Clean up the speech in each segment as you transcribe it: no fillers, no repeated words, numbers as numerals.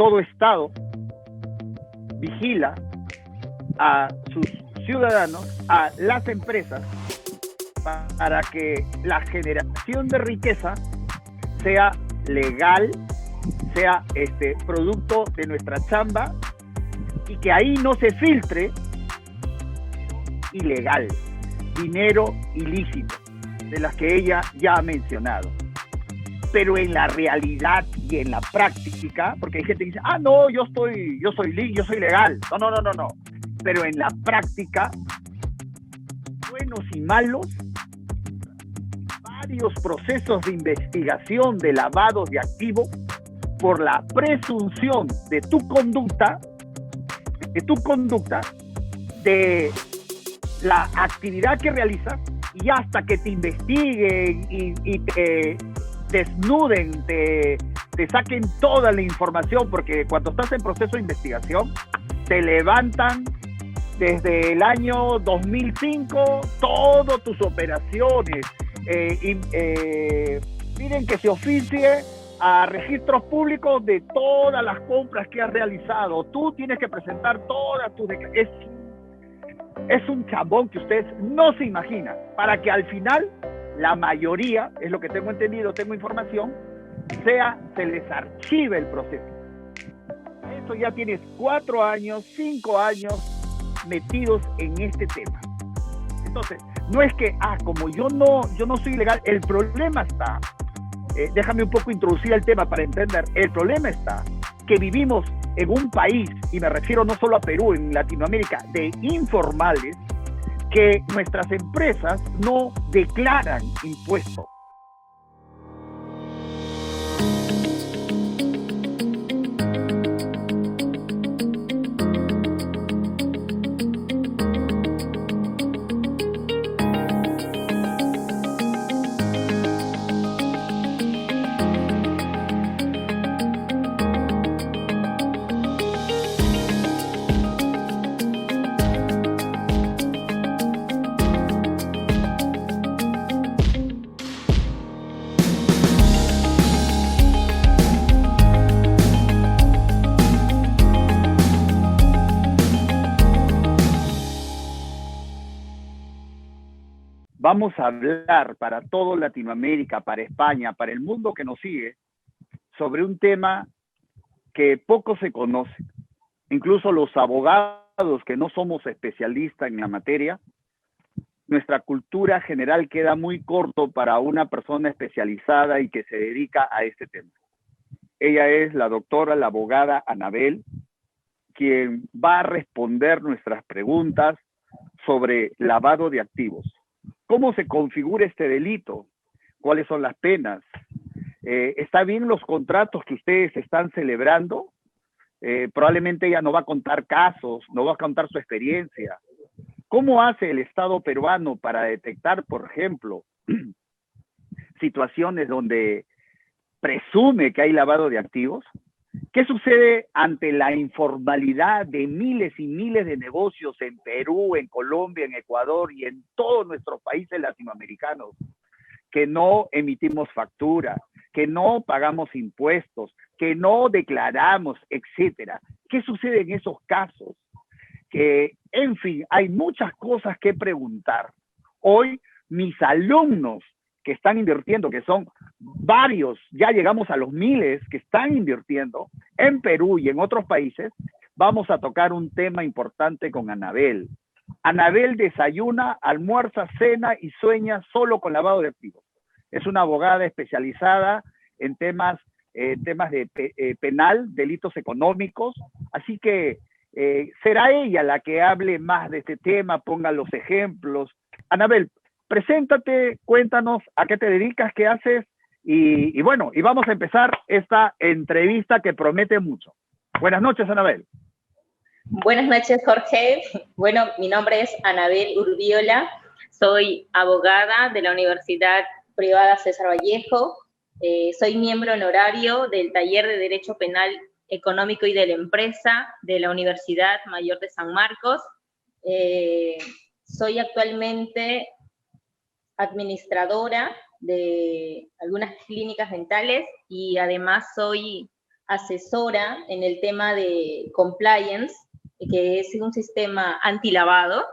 todo Estado vigila a sus ciudadanos, a las empresas, para que la generación de riqueza sea legal, sea producto de nuestra chamba, y que ahí no se filtre ilegal, dinero ilícito, de las que ella ya ha mencionado. Pero en la realidad y en la práctica, porque hay gente que dice, no, yo soy legal. No. Pero en la práctica, buenos y malos, varios procesos de investigación de lavado de activos por la presunción de tu conducta, de la actividad que realizas, y hasta que te investiguen y te desnuden, te saquen toda la información, porque cuando estás en proceso de investigación, te levantan desde el año 2005 todas tus operaciones. Piden que se oficie a registros públicos de todas las compras que has realizado. Tú tienes que presentar todas tus declaraciones. Es un chambón que ustedes no se imaginan, para que al final la mayoría, es lo que tengo entendido, tengo información, se les archive el proceso. Eso ya tienes 4 años, 5 años metidos en este tema. Entonces, no es que, como yo no soy legal, el problema está, déjame un poco introducir el tema para entender, el problema está que vivimos en un país, y me refiero no solo a Perú, en Latinoamérica, de informales, que nuestras empresas no declaran impuestos. Vamos a hablar para toda Latinoamérica, para España, para el mundo que nos sigue, sobre un tema que poco se conoce. Incluso los abogados que no somos especialistas en la materia, nuestra cultura general queda muy corto para una persona especializada y que se dedica a este tema. Ella es la doctora, la abogada Anabel, quien va a responder nuestras preguntas sobre lavado de activos. ¿Cómo se configura este delito? ¿Cuáles son las penas? ¿Está bien los contratos que ustedes están celebrando? Probablemente ella no va a contar casos, no va a contar su experiencia. ¿Cómo hace el Estado peruano para detectar, por ejemplo, situaciones donde presume que hay lavado de activos? ¿Qué sucede ante la informalidad de miles y miles de negocios en Perú, en Colombia, en Ecuador y en todos nuestros países latinoamericanos? Que no emitimos factura, que no pagamos impuestos, que no declaramos, etcétera. ¿Qué sucede en esos casos? Que, en fin, hay muchas cosas que preguntar. Hoy, mis alumnos que están invirtiendo, que son varios, ya llegamos a los miles que están invirtiendo en Perú y en otros países, vamos a tocar un tema importante con Anabel. Anabel desayuna, almuerza, cena y sueña solo con lavado de activos. Es una abogada especializada en temas de penal, delitos económicos, así que será ella la que hable más de este tema, ponga los ejemplos. Anabel, preséntate, cuéntanos a qué te dedicas, qué haces, y bueno, y vamos a empezar esta entrevista que promete mucho. Buenas noches, Anabel. Buenas noches, Jorge. Bueno, mi nombre es Anabel Urbiola, soy abogada de la Universidad Privada César Vallejo, soy miembro honorario del Taller de Derecho Penal Económico y de la Empresa de la Universidad Mayor de San Marcos, soy actualmente administradora de algunas clínicas dentales y además soy asesora en el tema de compliance, que es un sistema antilavado.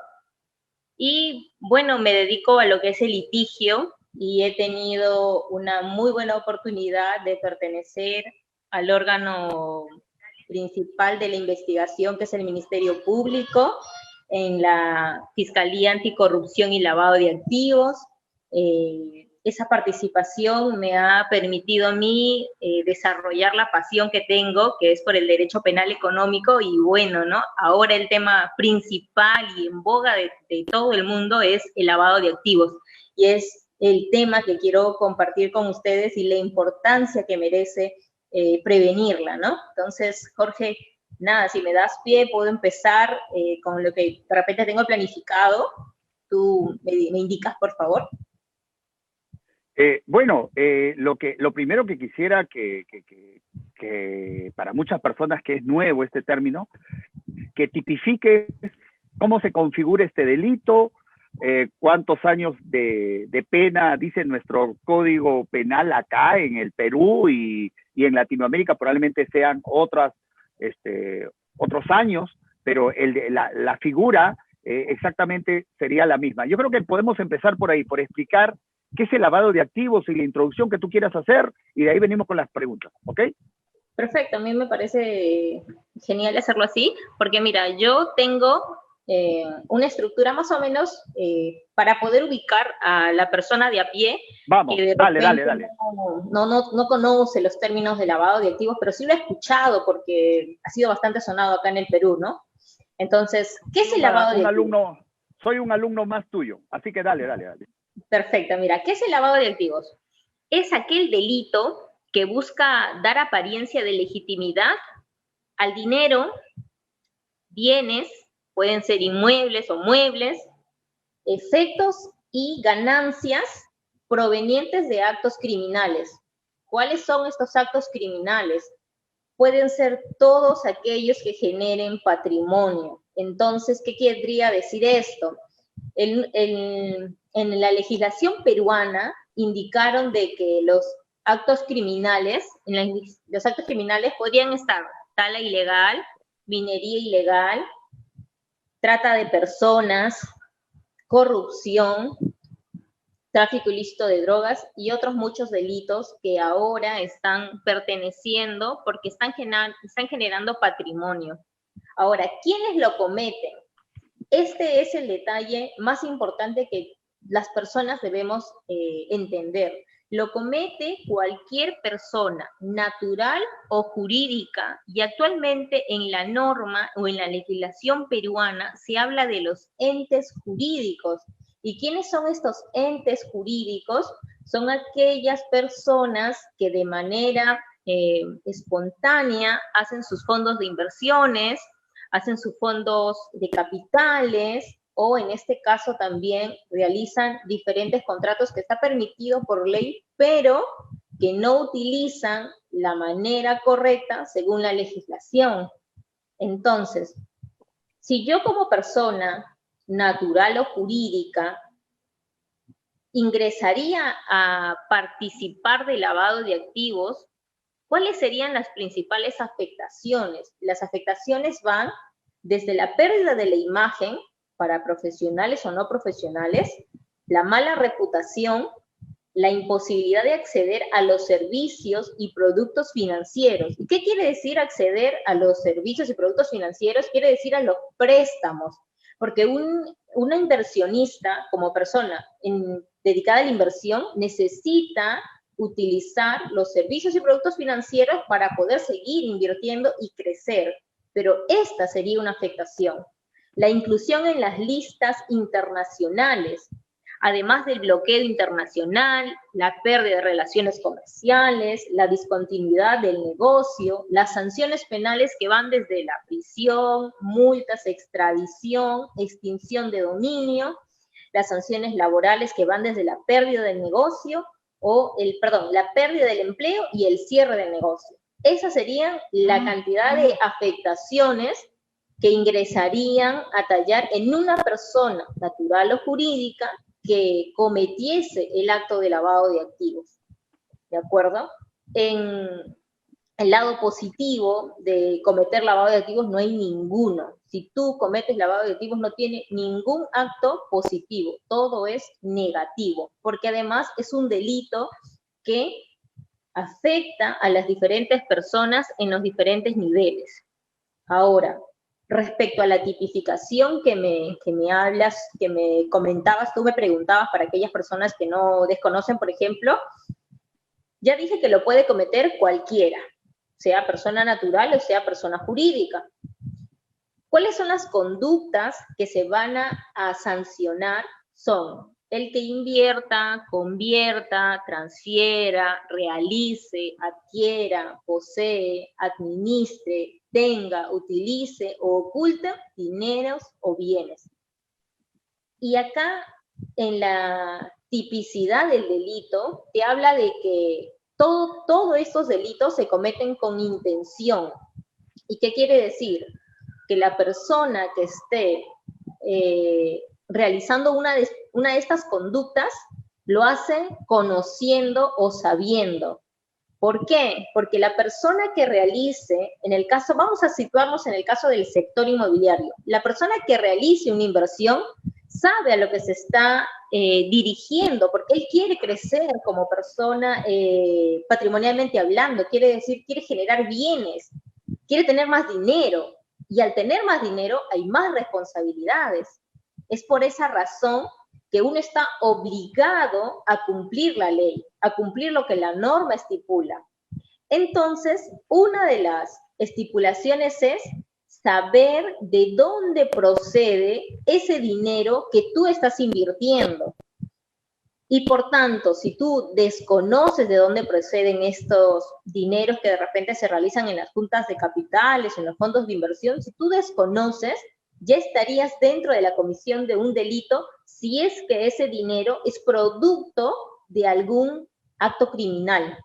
Y bueno, me dedico a lo que es el litigio y he tenido una muy buena oportunidad de pertenecer al órgano principal de la investigación, que es el Ministerio Público, en la Fiscalía Anticorrupción y Lavado de Activos. Esa participación me ha permitido a mí desarrollar la pasión que tengo, que es por el derecho penal económico, y bueno, ¿no? Ahora el tema principal y en boga de todo el mundo es el lavado de activos, y es el tema que quiero compartir con ustedes y la importancia que merece prevenirla, ¿no? Entonces, Jorge, nada, si me das pie, puedo empezar con lo que de repente tengo planificado. Tú me indicas, por favor. Lo primero que quisiera que para muchas personas que es nuevo este término, que tipifique cómo se configura este delito, cuántos años de pena dice nuestro código penal acá en el Perú y en Latinoamérica probablemente sean otros años, pero la figura exactamente sería la misma. Yo creo que podemos empezar por ahí, por explicar qué es el lavado de activos y la introducción que tú quieras hacer, y de ahí venimos con las preguntas, ¿ok? Perfecto, a mí me parece genial hacerlo así, porque mira, yo tengo una estructura más o menos para poder ubicar a la persona de a pie. Vamos, que de dale. No conoce los términos de lavado de activos, pero sí lo ha escuchado porque ha sido bastante sonado acá en el Perú, ¿no? Entonces, ¿qué es el lavado de activos? Soy un alumno más tuyo, así que dale. Perfecto, mira, ¿qué es el lavado de activos? Es aquel delito que busca dar apariencia de legitimidad al dinero, bienes, pueden ser inmuebles o muebles, efectos y ganancias provenientes de actos criminales. ¿Cuáles son estos actos criminales? Pueden ser todos aquellos que generen patrimonio. Entonces, ¿qué querría decir esto? En la legislación peruana indicaron de que los actos criminales, los actos criminales podrían estar tala ilegal, minería ilegal, trata de personas, corrupción, tráfico ilícito de drogas y otros muchos delitos que ahora están perteneciendo porque están generando patrimonio. Ahora, ¿quiénes lo cometen? Este es el detalle más importante que las personas debemos entender. Lo comete cualquier persona, natural o jurídica, y actualmente en la norma o en la legislación peruana se habla de los entes jurídicos. ¿Y quiénes son estos entes jurídicos? Son aquellas personas que de manera espontánea hacen sus fondos de inversiones, hacen sus fondos de capitales, o en este caso también realizan diferentes contratos que está permitido por ley, pero que no utilizan la manera correcta según la legislación. Entonces, si yo como persona natural o jurídica ingresaría a participar del lavado de activos, ¿cuáles serían las principales afectaciones? Las afectaciones van desde la pérdida de la imagen para profesionales o no profesionales, la mala reputación, la imposibilidad de acceder a los servicios y productos financieros. ¿Y qué quiere decir acceder a los servicios y productos financieros? Quiere decir a los préstamos, porque una inversionista como persona dedicada a la inversión necesita utilizar los servicios y productos financieros para poder seguir invirtiendo y crecer, pero esta sería una afectación. La inclusión en las listas internacionales, además del bloqueo internacional, la pérdida de relaciones comerciales, la discontinuidad del negocio, las sanciones penales que van desde la prisión, multas, extradición, extinción de dominio, las sanciones laborales que van desde la pérdida del negocio, la pérdida del empleo y el cierre del negocio. Esas serían la cantidad de afectaciones que ingresarían a tallar en una persona natural o jurídica que cometiese el acto de lavado de activos. ¿De acuerdo? el lado positivo de cometer lavado de activos no hay ninguno. Si tú cometes lavado de activos no tiene ningún acto positivo, todo es negativo, porque además es un delito que afecta a las diferentes personas en los diferentes niveles. Ahora, respecto a la tipificación que me hablas, que me comentabas, tú me preguntabas para aquellas personas que no desconocen, por ejemplo, ya dije que lo puede cometer cualquiera, sea persona natural o sea persona jurídica. ¿Cuáles son las conductas que se van a sancionar? Son el que invierta, convierta, transfiera, realice, adquiera, posee, administre, tenga, utilice o oculte dineros o bienes. Y acá, en la tipicidad del delito, te habla de que todos estos delitos se cometen con intención. ¿Y qué quiere decir? Que la persona que esté realizando una de estas conductas lo hace conociendo o sabiendo. ¿Por qué? Porque la persona que realice, en el caso, vamos a situarnos en el caso del sector inmobiliario, la persona que realice una inversión sabe a lo que se está dirigiendo, porque él quiere crecer como persona patrimonialmente hablando, quiere decir, quiere generar bienes, quiere tener más dinero, y al tener más dinero hay más responsabilidades. Es por esa razón que uno está obligado a cumplir la ley, a cumplir lo que la norma estipula. Entonces, una de las estipulaciones es saber de dónde procede ese dinero que tú estás invirtiendo. Y por tanto, si tú desconoces de dónde proceden estos dineros que de repente se realizan en las juntas de capitales, en los fondos de inversión, si tú desconoces, ya estarías dentro de la comisión de un delito si es que ese dinero es producto de algún acto criminal.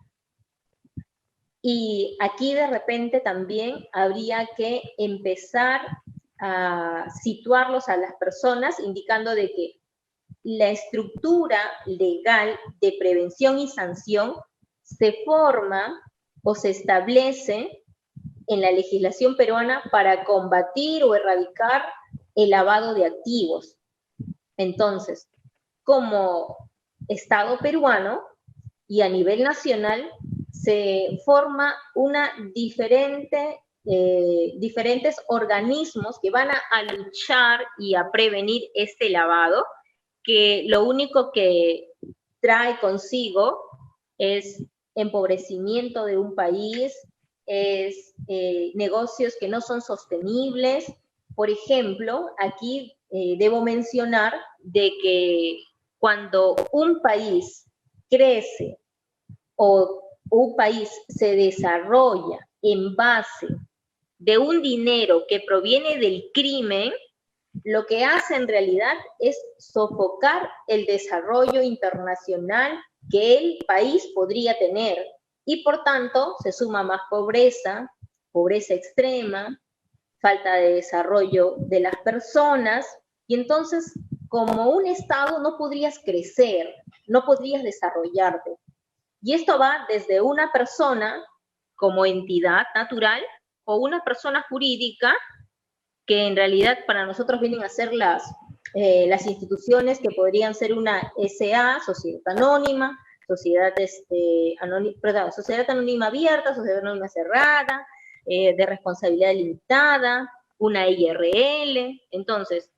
Y aquí de repente también habría que empezar a situarlos a las personas indicando de que la estructura legal de prevención y sanción se forma o se establece en la legislación peruana para combatir o erradicar el lavado de activos. Entonces, como Estado peruano y a nivel nacional, se forma diferentes organismos que van a luchar y a prevenir este lavado, que lo único que trae consigo es empobrecimiento de un país, es negocios que no son sostenibles. Por ejemplo, aquí debo mencionar de que cuando un país crece o un país se desarrolla en base de un dinero que proviene del crimen, lo que hace en realidad es sofocar el desarrollo internacional que el país podría tener. Y por tanto, se suma más pobreza, pobreza extrema, falta de desarrollo de las personas, y entonces, como un Estado, no podrías crecer, no podrías desarrollarte. Y esto va desde una persona como entidad natural o una persona jurídica que en realidad para nosotros vienen a ser las instituciones que podrían ser una SA, sociedad anónima, sociedad anónima abierta, sociedad anónima cerrada, de responsabilidad limitada, una IRL. Entonces,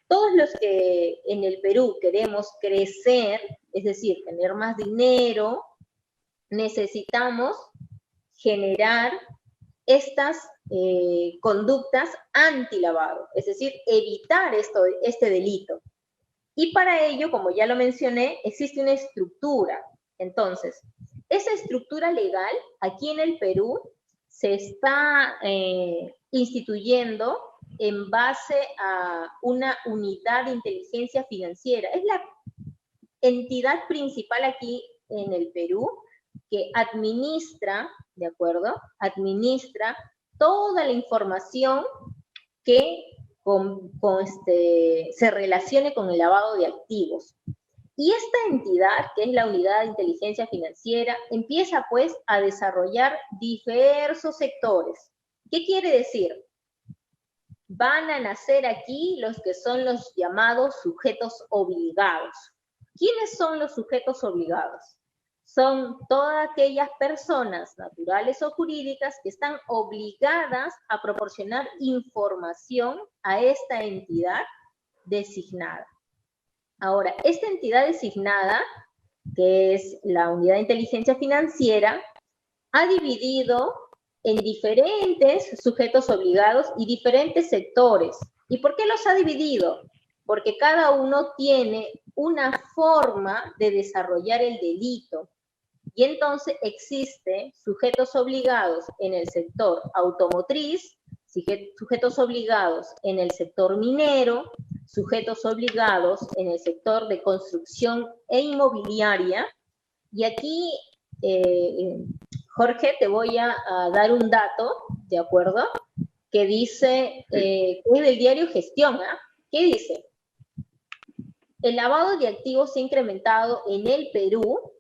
todos los que en el Perú queremos crecer, es decir, tener más dinero, necesitamos generar estas conductas antilavado, es decir, evitar este delito. Y para ello, como ya lo mencioné, existe una estructura. Entonces, esa estructura legal aquí en el Perú se está instituyendo en base a una unidad de inteligencia financiera. Es la entidad principal aquí en el Perú que administra, ¿de acuerdo? Administra toda la información que se relacione con el lavado de activos. Y esta entidad, que es la Unidad de Inteligencia Financiera, empieza pues a desarrollar diversos sectores. ¿Qué quiere decir? Van a nacer aquí los que son los llamados sujetos obligados. ¿Quiénes son los sujetos obligados? Son todas aquellas personas naturales o jurídicas que están obligadas a proporcionar información a esta entidad designada. Ahora, esta entidad designada, que es la Unidad de Inteligencia Financiera, ha dividido en diferentes sujetos obligados y diferentes sectores. ¿Y por qué los ha dividido? Porque cada uno tiene una forma de desarrollar el delito. Y entonces existen sujetos obligados en el sector automotriz, sujetos obligados en el sector minero, sujetos obligados en el sector de construcción e inmobiliaria. Y aquí, Jorge, te voy a dar un dato, ¿de acuerdo? Que dice, que es del diario Gestión, ¿ah? ¿Qué dice? El lavado de activos se ha incrementado en el Perú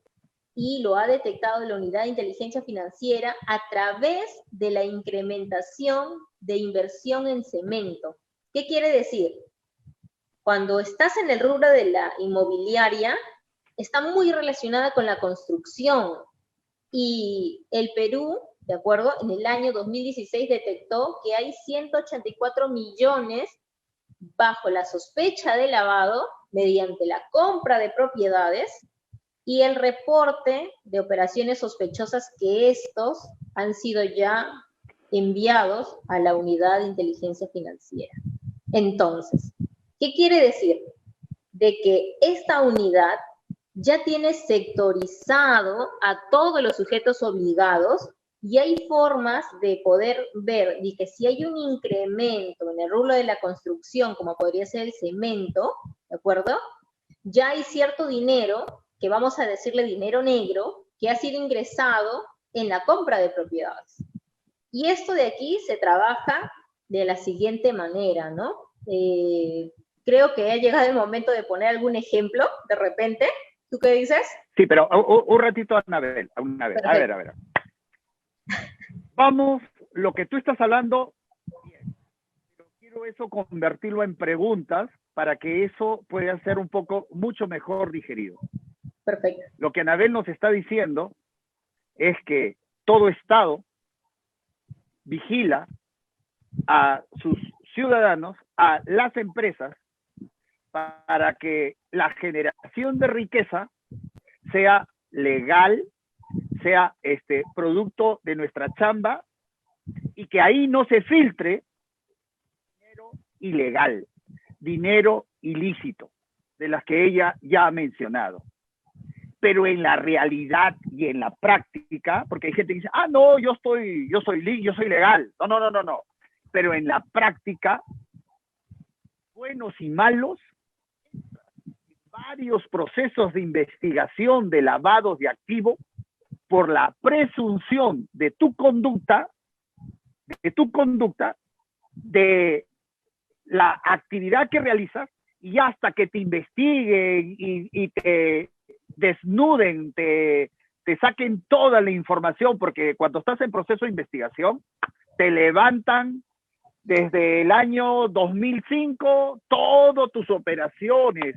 y lo ha detectado la Unidad de Inteligencia Financiera a través de la incrementación de inversión en cemento. ¿Qué quiere decir? Cuando estás en el rubro de la inmobiliaria, está muy relacionada con la construcción. Y el Perú, ¿de acuerdo? En el año 2016 detectó que hay 184 millones bajo la sospecha de lavado mediante la compra de propiedades y el reporte de operaciones sospechosas que estos han sido ya enviados a la Unidad de Inteligencia Financiera. Entonces, ¿qué quiere decir? De que esta unidad ya tiene sectorizado a todos los sujetos obligados y hay formas de poder ver de que si hay un incremento en el rubro de la construcción, como podría ser el cemento, ¿de acuerdo? Ya hay cierto dinero, que vamos a decirle dinero negro, que ha sido ingresado en la compra de propiedades. Y esto de aquí se trabaja de la siguiente manera, ¿no? Creo que ha llegado el momento de poner algún ejemplo, de repente. ¿Tú qué dices? Sí, pero un ratito, Anabel. A ver. Vamos, lo que tú estás hablando, bien, pero quiero eso convertirlo en preguntas para que eso pueda ser un poco, mucho mejor digerido. Perfecto. Lo que Anabel nos está diciendo es que todo Estado vigila a sus ciudadanos, a las empresas, para que la generación de riqueza sea legal, sea producto de nuestra chamba y que ahí no se filtre dinero ilegal, dinero ilícito, de las que ella ya ha mencionado. Pero en la realidad y en la práctica, porque hay gente que dice, ah, no, yo soy legal. No. Pero en la práctica, buenos y malos, varios procesos de investigación de lavado de activos por la presunción de tu conducta, de la actividad que realizas, y hasta que te investiguen y te desnuden, te saquen toda la información, porque cuando estás en proceso de investigación, te levantan desde el año 2005 todas tus operaciones,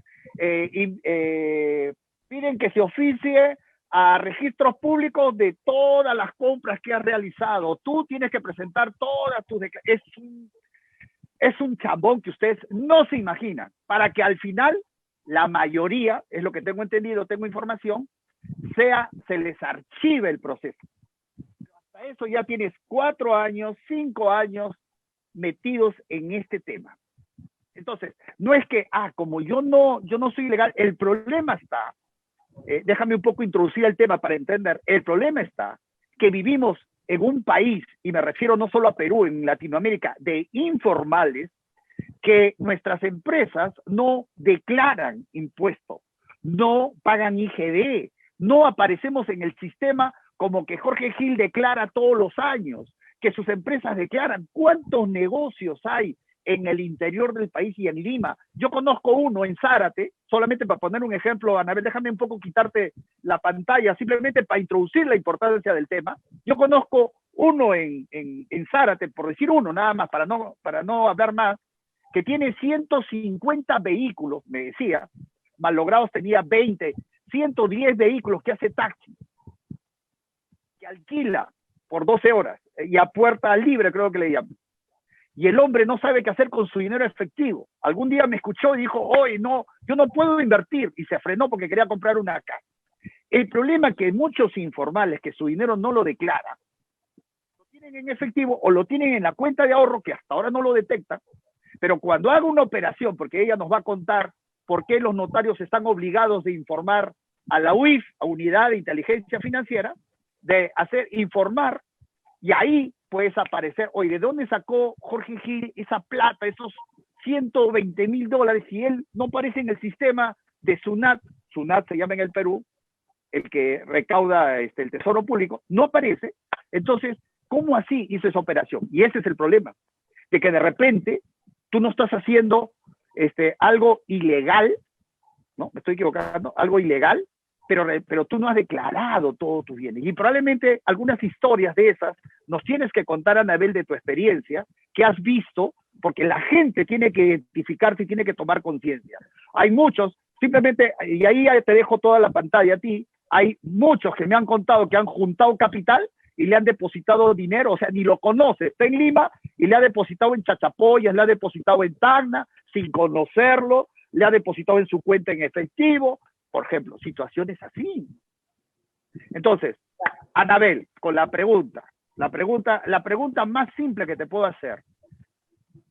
piden que se oficie a registros públicos de todas las compras que has realizado. Tú tienes que presentar todas tus declaraciones. Es un chambón que ustedes no se imaginan, para que al final la mayoría, es lo que tengo entendido, tengo información, se les archive el proceso. Hasta eso ya tienes 4 años, 5 años metidos en este tema. Entonces, no es que, como yo no soy legal, el problema está, déjame un poco introducir el tema para entender, el problema está que vivimos en un país, y me refiero no solo a Perú, en Latinoamérica, de informales, que nuestras empresas no declaran impuestos, no pagan IGD, no aparecemos en el sistema como que Jorge Gil declara todos los años, que sus empresas declaran. ¿Cuántos negocios hay en el interior del país y en Lima. Yo conozco uno en Zárate, solamente para poner un ejemplo, Anabel, déjame un poco quitarte la pantalla, simplemente para introducir la importancia del tema. Yo conozco uno en Zárate, por decir uno nada más, para no hablar más, que tiene 150 vehículos, me decía, malogrados tenía 20, 110 vehículos que hace taxi, que alquila por 12 horas, y a puerta libre creo que le llaman. Y el hombre no sabe qué hacer con su dinero efectivo. Algún día me escuchó y dijo, oye, no, yo no puedo invertir, y se frenó porque quería comprar una casa. El problema es que muchos informales que su dinero no lo declaran, lo tienen en efectivo o lo tienen en la cuenta de ahorro, que hasta ahora no lo detectan, pero cuando haga una operación, porque ella nos va a contar por qué los notarios están obligados de informar a la UIF, a Unidad de Inteligencia Financiera, de informar, y ahí puedes aparecer, oye, ¿de dónde sacó Jorge Gil esa plata, esos $120,000, si él no aparece en el sistema de SUNAT? SUNAT se llama en el Perú, el que recauda el Tesoro Público, no aparece. Entonces, ¿cómo así hizo esa operación? Y ese es el problema, de que de repente tú no estás haciendo algo ilegal, ¿no? Me estoy equivocando, algo ilegal, pero tú no has declarado todos tus bienes. Y probablemente algunas historias de esas nos tienes que contar, Anabel, de tu experiencia, que has visto, porque la gente tiene que identificarse y tiene que tomar conciencia. Hay muchos, simplemente, y ahí te dejo toda la pantalla a ti, hay muchos que me han contado que han juntado capital y le han depositado dinero, o sea, ni lo conoce, está en Lima y le ha depositado en Chachapoyas, le ha depositado en Tacna, sin conocerlo, le ha depositado en su cuenta en efectivo, por ejemplo, situaciones así. Entonces, Anabel, con la pregunta más simple que te puedo hacer.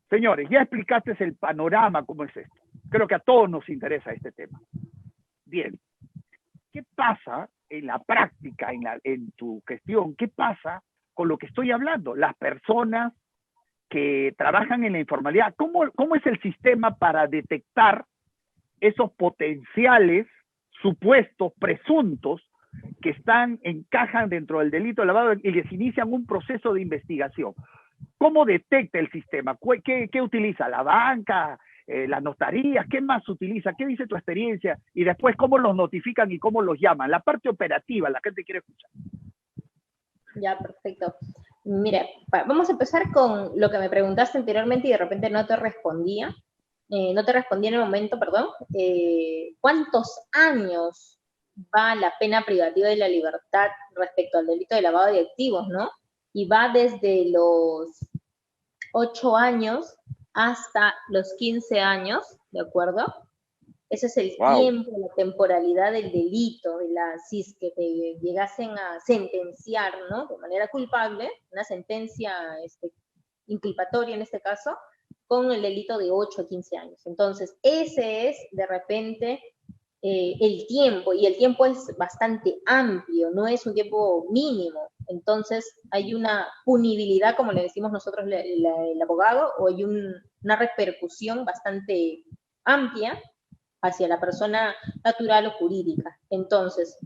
Señores, ya explicaste el panorama, cómo es esto. Creo que a todos nos interesa este tema. Bien, ¿qué pasa en la práctica, en tu gestión? ¿Qué pasa con lo que estoy hablando? Las personas que trabajan en la informalidad, ¿cómo es el sistema para detectar esos potenciales supuestos, presuntos, que encajan dentro del delito de lavado y les inician un proceso de investigación? ¿Cómo detecta el sistema? ¿Qué utiliza? ¿La banca? ¿Las notarías? ¿Qué más utiliza? ¿Qué dice tu experiencia? Y después, ¿cómo los notifican y cómo los llaman? La parte operativa, la gente quiere escuchar. Ya, perfecto. Mira, vamos a empezar con lo que me preguntaste anteriormente y de repente no te respondía. No te respondí en el momento, perdón. ¿Cuántos años va la pena privativa de la libertad respecto al delito de lavado de activos, no? Y va desde los 8 años hasta los 15 años, ¿de acuerdo? Ese es el tiempo, la temporalidad del delito, si es que te llegasen a sentenciar, ¿no? De manera culpable, una sentencia inculpatoria en este caso, con el delito de 8 a 15 años. Entonces, ese es, de repente, el tiempo, y el tiempo es bastante amplio, no es un tiempo mínimo. Entonces, hay una punibilidad, como le decimos nosotros el abogado, o hay una repercusión bastante amplia hacia la persona natural o jurídica. Entonces,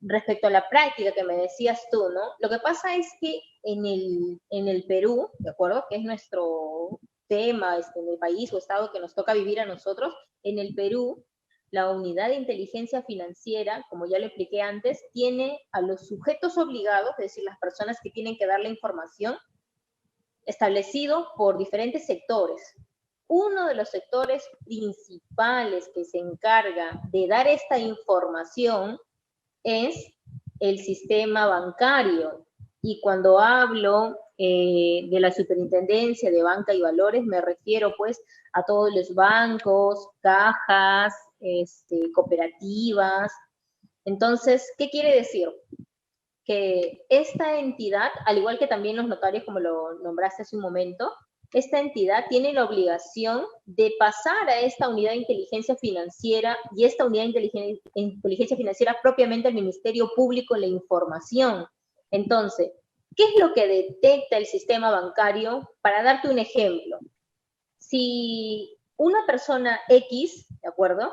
respecto a la práctica que me decías tú, ¿no? Lo que pasa es que en el Perú, ¿de acuerdo? Que es nuestro tema en el país o estado que nos toca vivir a nosotros, en el Perú, la Unidad de Inteligencia Financiera, como ya lo expliqué antes, tiene a los sujetos obligados, es decir, las personas que tienen que dar la información, establecido por diferentes sectores. Uno de los sectores principales que se encarga de dar esta información es el sistema bancario. Y cuando hablo de la Superintendencia de Banca y Valores, me refiero pues a todos los bancos, cajas, cooperativas. Entonces, ¿qué quiere decir? Que esta entidad, al igual que también los notarios, como lo nombraste hace un momento, esta entidad tiene la obligación de pasar a esta unidad de inteligencia financiera y esta unidad de inteligencia financiera propiamente al Ministerio Público la información. Entonces, ¿qué es lo que detecta el sistema bancario? Para darte un ejemplo, si una persona X, ¿de acuerdo?,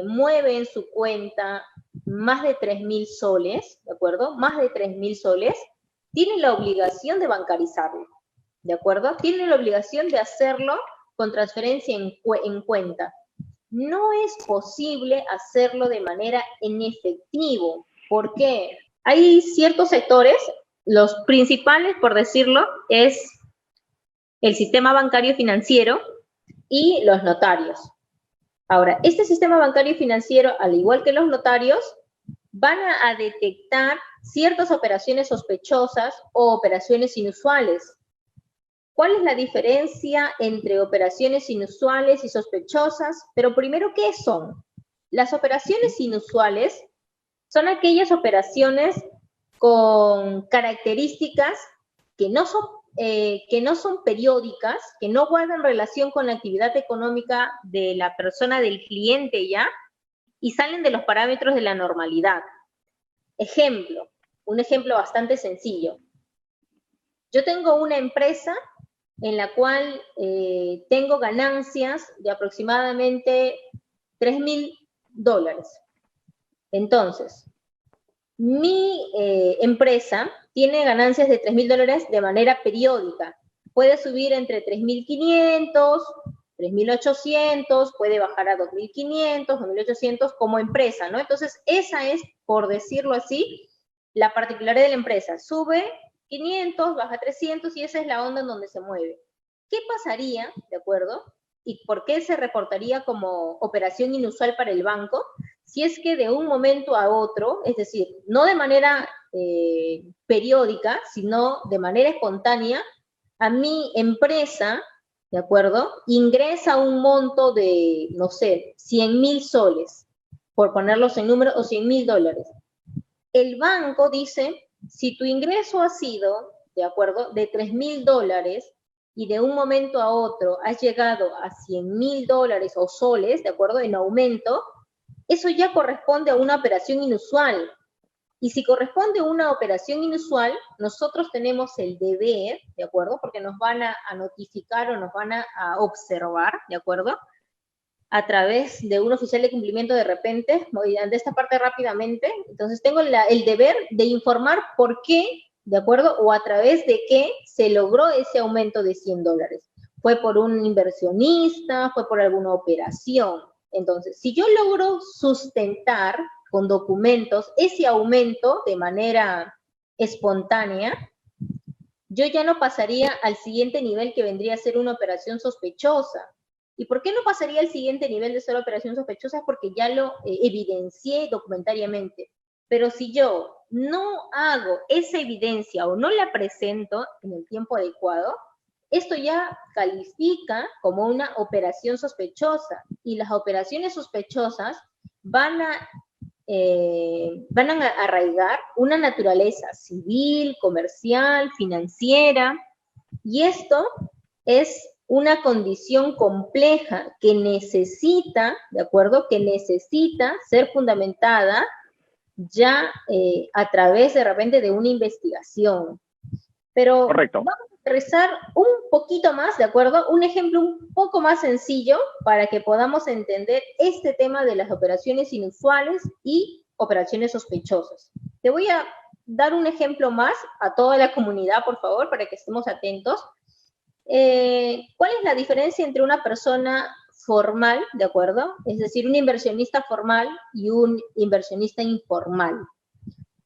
mueve en su cuenta más de 3.000 soles, ¿de acuerdo?, más de 3.000 soles, tiene la obligación de bancarizarlo. ¿de acuerdo? Tiene la obligación de hacerlo con transferencia en cuenta. No es posible hacerlo de manera en efectivo. ¿Por qué? Hay ciertos sectores, los principales, por decirlo, es el sistema bancario financiero y los notarios. Ahora, este sistema bancario y financiero, al igual que los notarios, van a detectar ciertas operaciones sospechosas o operaciones inusuales. ¿Cuál es la diferencia entre operaciones inusuales y sospechosas? Pero primero, ¿qué son? Las operaciones inusuales son aquellas operaciones con características que no son periódicas, que no guardan relación con la actividad económica de la persona, del cliente ya, y salen de los parámetros de la normalidad. Ejemplo, un ejemplo bastante sencillo. Yo tengo una empresa en la cual tengo ganancias de aproximadamente $3,000. Entonces, mi empresa tiene ganancias de $3,000 de manera periódica. Puede subir entre 3.500, 3.800, puede bajar a 2.500, 2.800 como empresa, ¿no? Entonces, esa es, por decirlo así, la particularidad de la empresa. Sube 500, baja 300 y esa es la onda en donde se mueve. ¿Qué pasaría, de acuerdo? ¿Y por qué se reportaría como operación inusual para el banco? Si es que de un momento a otro, es decir, no de manera periódica, sino de manera espontánea, a mi empresa, ¿de acuerdo?, ingresa un monto de, no sé, 100.000 soles, por ponerlos en número, o $100.000. El banco dice, si tu ingreso ha sido, ¿de acuerdo?, de $3.000 y de un momento a otro has llegado a $100.000 o soles, ¿de acuerdo?, en aumento, eso ya corresponde a una operación inusual. Y si corresponde a una operación inusual, nosotros tenemos el deber, ¿de acuerdo?, porque nos van a notificar o nos van a observar, ¿de acuerdo?, a través de un oficial de cumplimiento de repente, de esta parte rápidamente, entonces tengo el deber de informar por qué, ¿de acuerdo?, o a través de qué se logró ese aumento de $100. Fue por un inversionista, fue por alguna operación. Entonces, si yo logro sustentar con documentos ese aumento de manera espontánea, yo ya no pasaría al siguiente nivel, que vendría a ser una operación sospechosa. ¿Y por qué no pasaría al siguiente nivel de ser operación sospechosa? Porque ya lo evidencié documentariamente. Pero si yo no hago esa evidencia o no la presento en el tiempo adecuado, esto ya califica como una operación sospechosa. Y las operaciones sospechosas van a arraigar una naturaleza civil, comercial, financiera, y esto es una condición compleja que necesita, ¿de acuerdo?, que necesita ser fundamentada ya a través de repente de una investigación. Pero correcto, vamos a aterrizar un poquito más, ¿de acuerdo? Un ejemplo un poco más sencillo para que podamos entender este tema de las operaciones inusuales y operaciones sospechosas. Te voy a dar un ejemplo más a toda la comunidad, por favor, para que estemos atentos. ¿Cuál es la diferencia entre una persona formal, ¿de acuerdo?, es decir, un inversionista formal y un inversionista informal?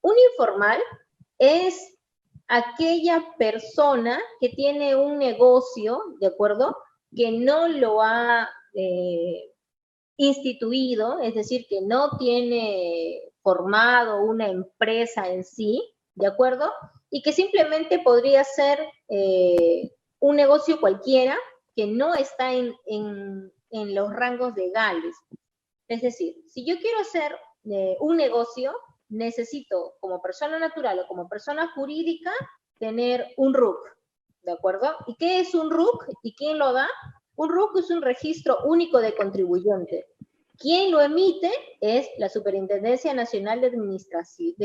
Un informal es aquella persona que tiene un negocio, ¿de acuerdo?, que no lo ha instituido, es decir, que no tiene formado una empresa en sí, ¿de acuerdo?, y que simplemente podría ser un negocio cualquiera que no está en los rangos legales. Es decir, si yo quiero hacer un negocio, necesito, como persona natural o como persona jurídica, tener un RUC, ¿de acuerdo? ¿Y qué es un RUC y quién lo da? Un RUC es un registro único de contribuyente. Quien lo emite es la Superintendencia Nacional de Administración,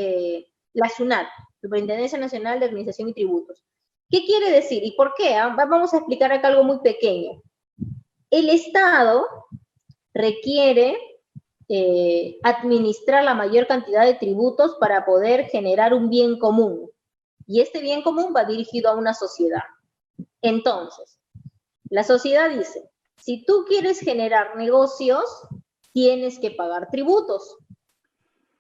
la SUNAT, Superintendencia Nacional de Administración y Tributos. ¿Qué quiere decir y por qué? Vamos a explicar acá algo muy pequeño. El Estado requiere administrar la mayor cantidad de tributos para poder generar un bien común. Y este bien común va dirigido a una sociedad. Entonces, la sociedad dice, si tú quieres generar negocios, tienes que pagar tributos.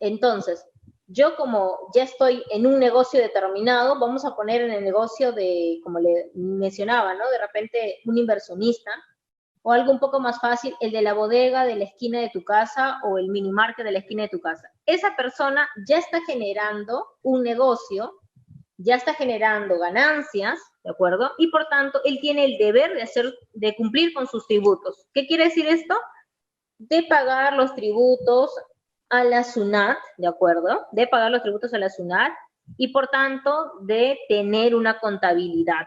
Entonces, yo como ya estoy en un negocio determinado, vamos a poner en el negocio de, como le mencionaba, ¿no? De repente un inversionista, o algo un poco más fácil, el de la bodega de la esquina de tu casa o el mini market de la esquina de tu casa. Esa persona ya está generando un negocio, ya está generando ganancias, ¿de acuerdo? Y por tanto, él tiene el deber de cumplir con sus tributos. ¿Qué quiere decir esto? De pagar los tributos a la SUNAT, ¿de acuerdo? De pagar los tributos a la SUNAT y por tanto de tener una contabilidad.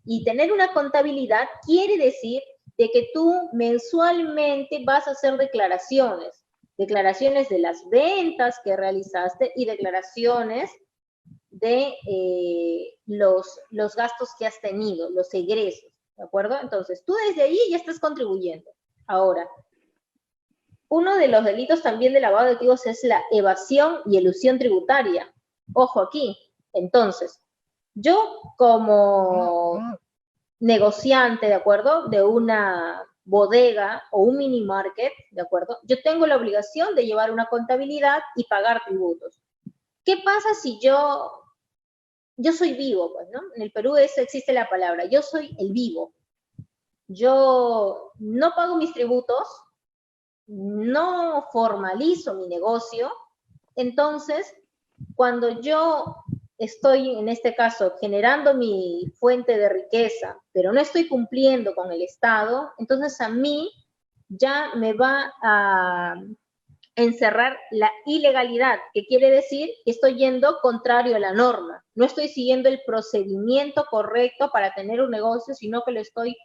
Y tener una contabilidad quiere decir de que tú mensualmente vas a hacer declaraciones de las ventas que realizaste y declaraciones de los gastos que has tenido, los egresos, ¿de acuerdo? Entonces, tú desde ahí ya estás contribuyendo. Ahora, uno de los delitos también de lavado de activos es la evasión y elusión tributaria. Ojo aquí. Entonces, yo como negociante, ¿de acuerdo? De una bodega o un mini market, ¿de acuerdo? Yo tengo la obligación de llevar una contabilidad y pagar tributos. ¿Qué pasa si yo soy vivo, pues, ¿no? En el Perú existe la palabra, yo soy el vivo. Yo no pago mis tributos, no formalizo mi negocio, entonces, cuando yo estoy, en este caso, generando mi fuente de riqueza, pero no estoy cumpliendo con el Estado, entonces a mí ya me va a encerrar la ilegalidad, que quiere decir que estoy yendo contrario a la norma, no estoy siguiendo el procedimiento correcto para tener un negocio, sino que lo estoy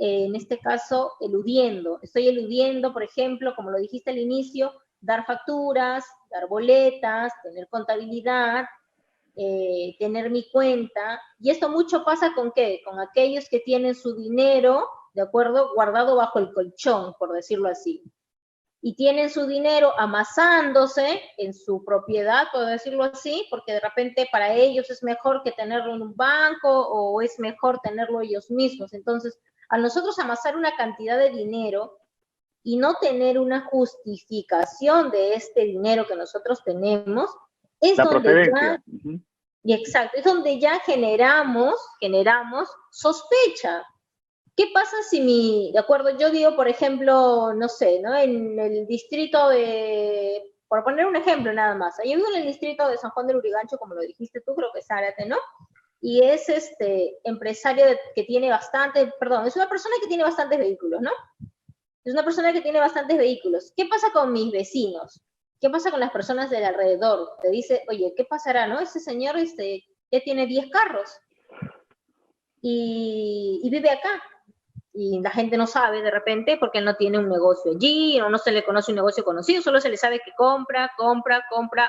en este caso, eludiendo. Estoy eludiendo, por ejemplo, como lo dijiste al inicio, dar facturas, dar boletas, tener contabilidad, tener mi cuenta. Y esto mucho pasa con ¿qué? Con aquellos que tienen su dinero, ¿de acuerdo? Guardado bajo el colchón, por decirlo así. Y tienen su dinero amasándose en su propiedad, por decirlo así, porque de repente para ellos es mejor que tenerlo en un banco o es mejor tenerlo ellos mismos. Entonces, a nosotros amasar una cantidad de dinero y no tener una justificación de este dinero que nosotros tenemos, es La donde procedencia. ya, y exacto, es donde ya generamos sospecha. ¿Qué pasa si de acuerdo, yo digo, por ejemplo, no sé, ¿no? En el distrito de, por poner un ejemplo nada más, yo vivo en el distrito de San Juan del Urigancho, como lo dijiste tú, creo que es Zárate, ¿no? Y es empresario que tiene es una persona que tiene bastantes vehículos, ¿no? Es una persona que tiene bastantes vehículos. ¿Qué pasa con mis vecinos? ¿Qué pasa con las personas del alrededor? Te dice, oye, ¿qué pasará, no? Ese señor ya tiene 10 carros y vive acá. Y la gente no sabe de repente porque él no tiene un negocio allí, o no se le conoce un negocio conocido, solo se le sabe que compra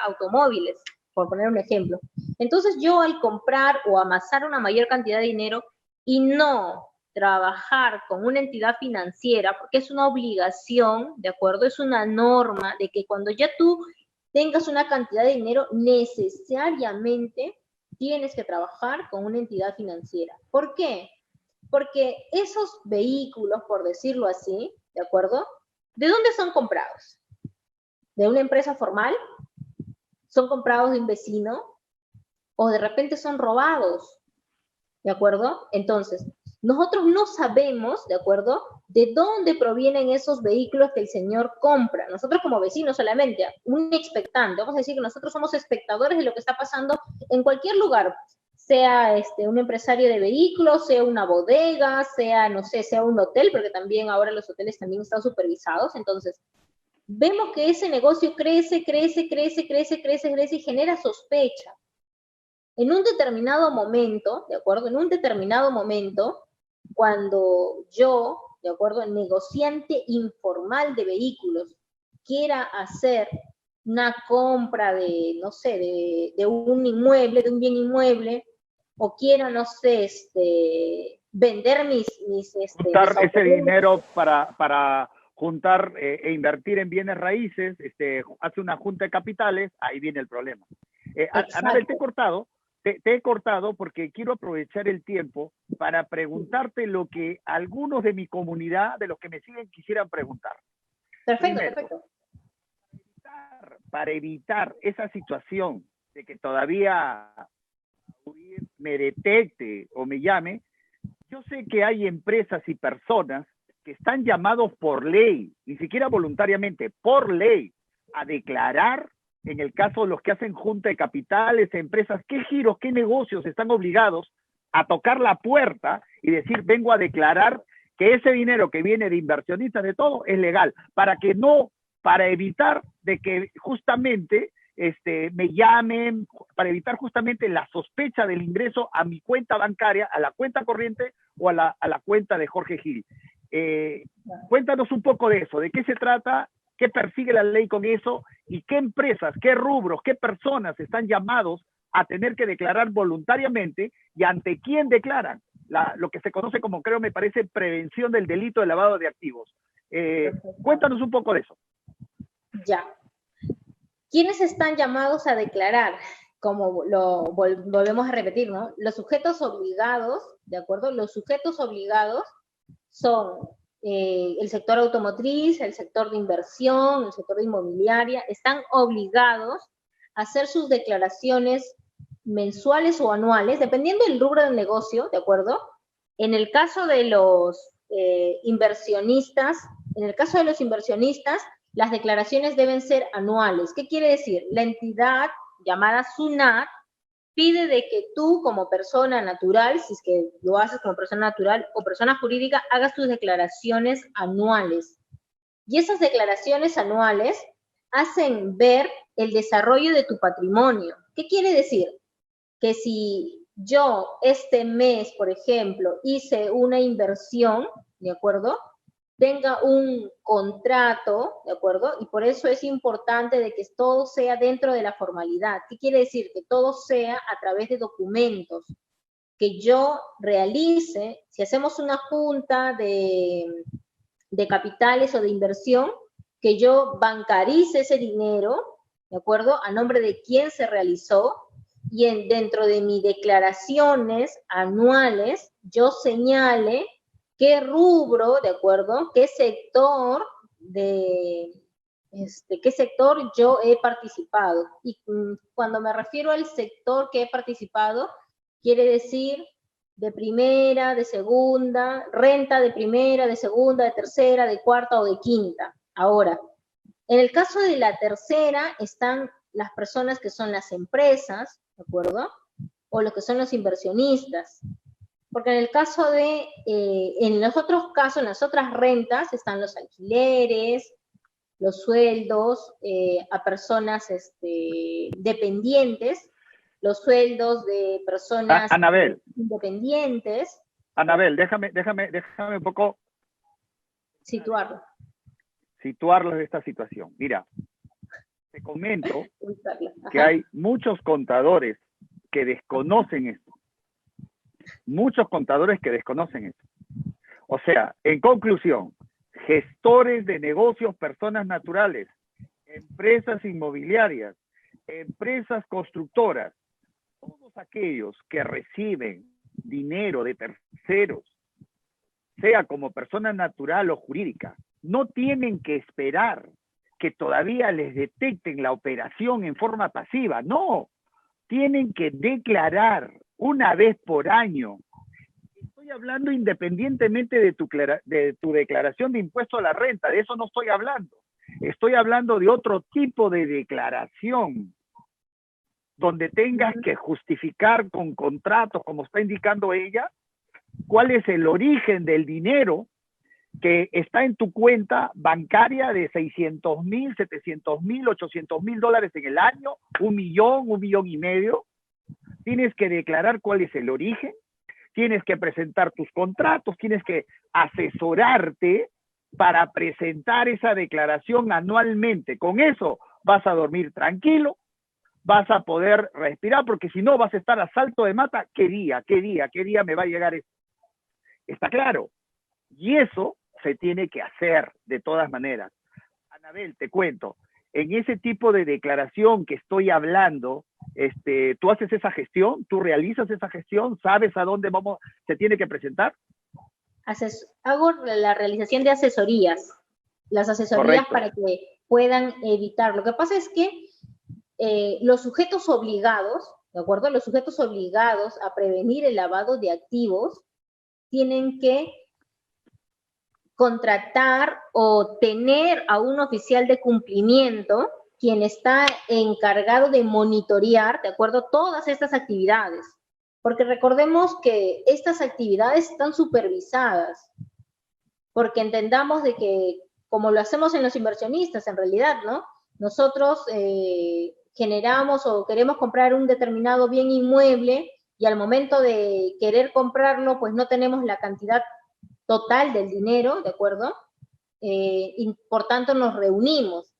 automóviles, por poner un ejemplo. Entonces yo al comprar o amasar una mayor cantidad de dinero y no trabajar con una entidad financiera, porque es una obligación, ¿de acuerdo? Es una norma de que cuando ya tú tengas una cantidad de dinero, necesariamente tienes que trabajar con una entidad financiera. ¿Por qué? Porque esos vehículos, por decirlo así, ¿de acuerdo? ¿De dónde son comprados? ¿De una empresa formal? ¿Son comprados de un vecino? ¿O de repente son robados? ¿De acuerdo? Entonces, nosotros no sabemos, ¿de acuerdo?, de dónde provienen esos vehículos que el señor compra. Nosotros como vecinos solamente, un expectante, vamos a decir que nosotros somos espectadores de lo que está pasando en cualquier lugar, sea un empresario de vehículos, sea una bodega, sea, no sé, sea un hotel, porque también ahora los hoteles también están supervisados. Entonces, vemos que ese negocio crece y genera sospecha. En un determinado momento, ¿de acuerdo? En un determinado momento, cuando yo, ¿de acuerdo?, el negociante informal de vehículos quiera hacer una compra de, no sé, de un inmueble, de un bien inmueble, o quiera, no sé, vender mis juntar ese dinero para juntar e invertir en bienes raíces, hace una junta de capitales, ahí viene el problema. Anabel, te he cortado te he cortado porque quiero aprovechar el tiempo para preguntarte lo que algunos de mi comunidad, de los que me siguen, quisieran preguntar. Perfecto, Primero, perfecto. para evitar esa situación de que todavía me detecte o me llame, yo sé que hay empresas y personas que están llamados por ley, ni siquiera voluntariamente, por ley, a declarar, en el caso de los que hacen junta de capitales, empresas, qué giros, qué negocios están obligados a tocar la puerta y decir, vengo a declarar que ese dinero que viene de inversionistas, de todo, es legal, para evitar de que justamente me llamen, para evitar justamente la sospecha del ingreso a mi cuenta bancaria, a la cuenta corriente o a la cuenta de Jorge Gil. Cuéntanos un poco de eso, de qué se trata, qué persigue la ley con eso y qué empresas, qué rubros, qué personas están llamados a tener que declarar voluntariamente y ante quién declaran. Lo que se conoce como, creo, me parece, prevención del delito de lavado de activos. Cuéntanos un poco de eso. Ya. ¿Quiénes están llamados a declarar? Como lo volvemos a repetir, ¿no? Los sujetos obligados, ¿de acuerdo? Los sujetos obligados son el sector automotriz, el sector de inversión, el sector de inmobiliaria, están obligados a hacer sus declaraciones mensuales o anuales, dependiendo del rubro del negocio, ¿de acuerdo? En el caso de los inversionistas, las declaraciones deben ser anuales. ¿Qué quiere decir? La entidad llamada SUNAT pide de que tú como persona natural, si es que lo haces como persona natural o persona jurídica, hagas tus declaraciones anuales. Y esas declaraciones anuales hacen ver el desarrollo de tu patrimonio. ¿Qué quiere decir? Que si yo este mes, por ejemplo, hice una inversión, ¿de acuerdo?, tenga un contrato, ¿de acuerdo? Y por eso es importante de que todo sea dentro de la formalidad. ¿Qué quiere decir? Que todo sea a través de documentos, que yo realice, si hacemos una junta de capitales o de inversión, que yo bancarice ese dinero, ¿de acuerdo? A nombre de quién se realizó, y dentro de mis declaraciones anuales, yo señale qué rubro, ¿de acuerdo? Qué sector qué sector yo he participado. Y cuando me refiero al sector que he participado, quiere decir de primera, de segunda, renta de primera, de segunda, de tercera, de cuarta o de quinta. Ahora, en el caso de la tercera están las personas que son las empresas, ¿de acuerdo? O los que son los inversionistas. Porque en el caso de, en los otros casos, en las otras rentas, están los alquileres, los sueldos a personas dependientes, los sueldos de personas Anabel, independientes. Anabel, déjame un poco situarlos de esta situación. Mira, te comento que hay muchos contadores que desconocen esto. Muchos contadores que desconocen esto. O sea, en conclusión, gestores de negocios, personas naturales, empresas inmobiliarias, empresas constructoras, todos aquellos que reciben dinero de terceros, sea como persona natural o jurídica, no tienen que esperar que todavía les detecten la operación en forma pasiva. No, tienen que declarar una vez por año. Estoy hablando independientemente de tu declaración de impuesto a la renta, de eso no estoy hablando. Estoy hablando de otro tipo de declaración, donde tengas que justificar con contratos, como está indicando ella, cuál es el origen del dinero que está en tu cuenta bancaria de 600,000, 700,000, 800,000 dólares en el año, 1,000,000, 1,500,000. Tienes que declarar cuál es el origen, tienes que presentar tus contratos, tienes que asesorarte para presentar esa declaración anualmente. Con eso vas a dormir tranquilo, vas a poder respirar, porque si no vas a estar a salto de mata. ¿Qué día me va a llegar esto? Está claro. Y eso se tiene que hacer de todas maneras. Anabel, te cuento, en ese tipo de declaración que estoy hablando, ¿tú haces esa gestión? ¿Tú realizas esa gestión? ¿Sabes a dónde se tiene que presentar? Hago la realización de asesorías, las asesorías Correcto. para que puedan evitar. Lo que pasa es que los sujetos obligados, ¿de acuerdo? Los sujetos obligados a prevenir el lavado de activos tienen que contratar o tener a un oficial de cumplimiento quien está encargado de monitorear, ¿de acuerdo?, todas estas actividades. Porque recordemos que estas actividades están supervisadas, porque entendamos de que, como lo hacemos en los inversionistas, en realidad, ¿no? Nosotros generamos o queremos comprar un determinado bien inmueble y al momento de querer comprarlo, pues no tenemos la cantidad total del dinero, ¿de acuerdo? Y por tanto nos reunimos.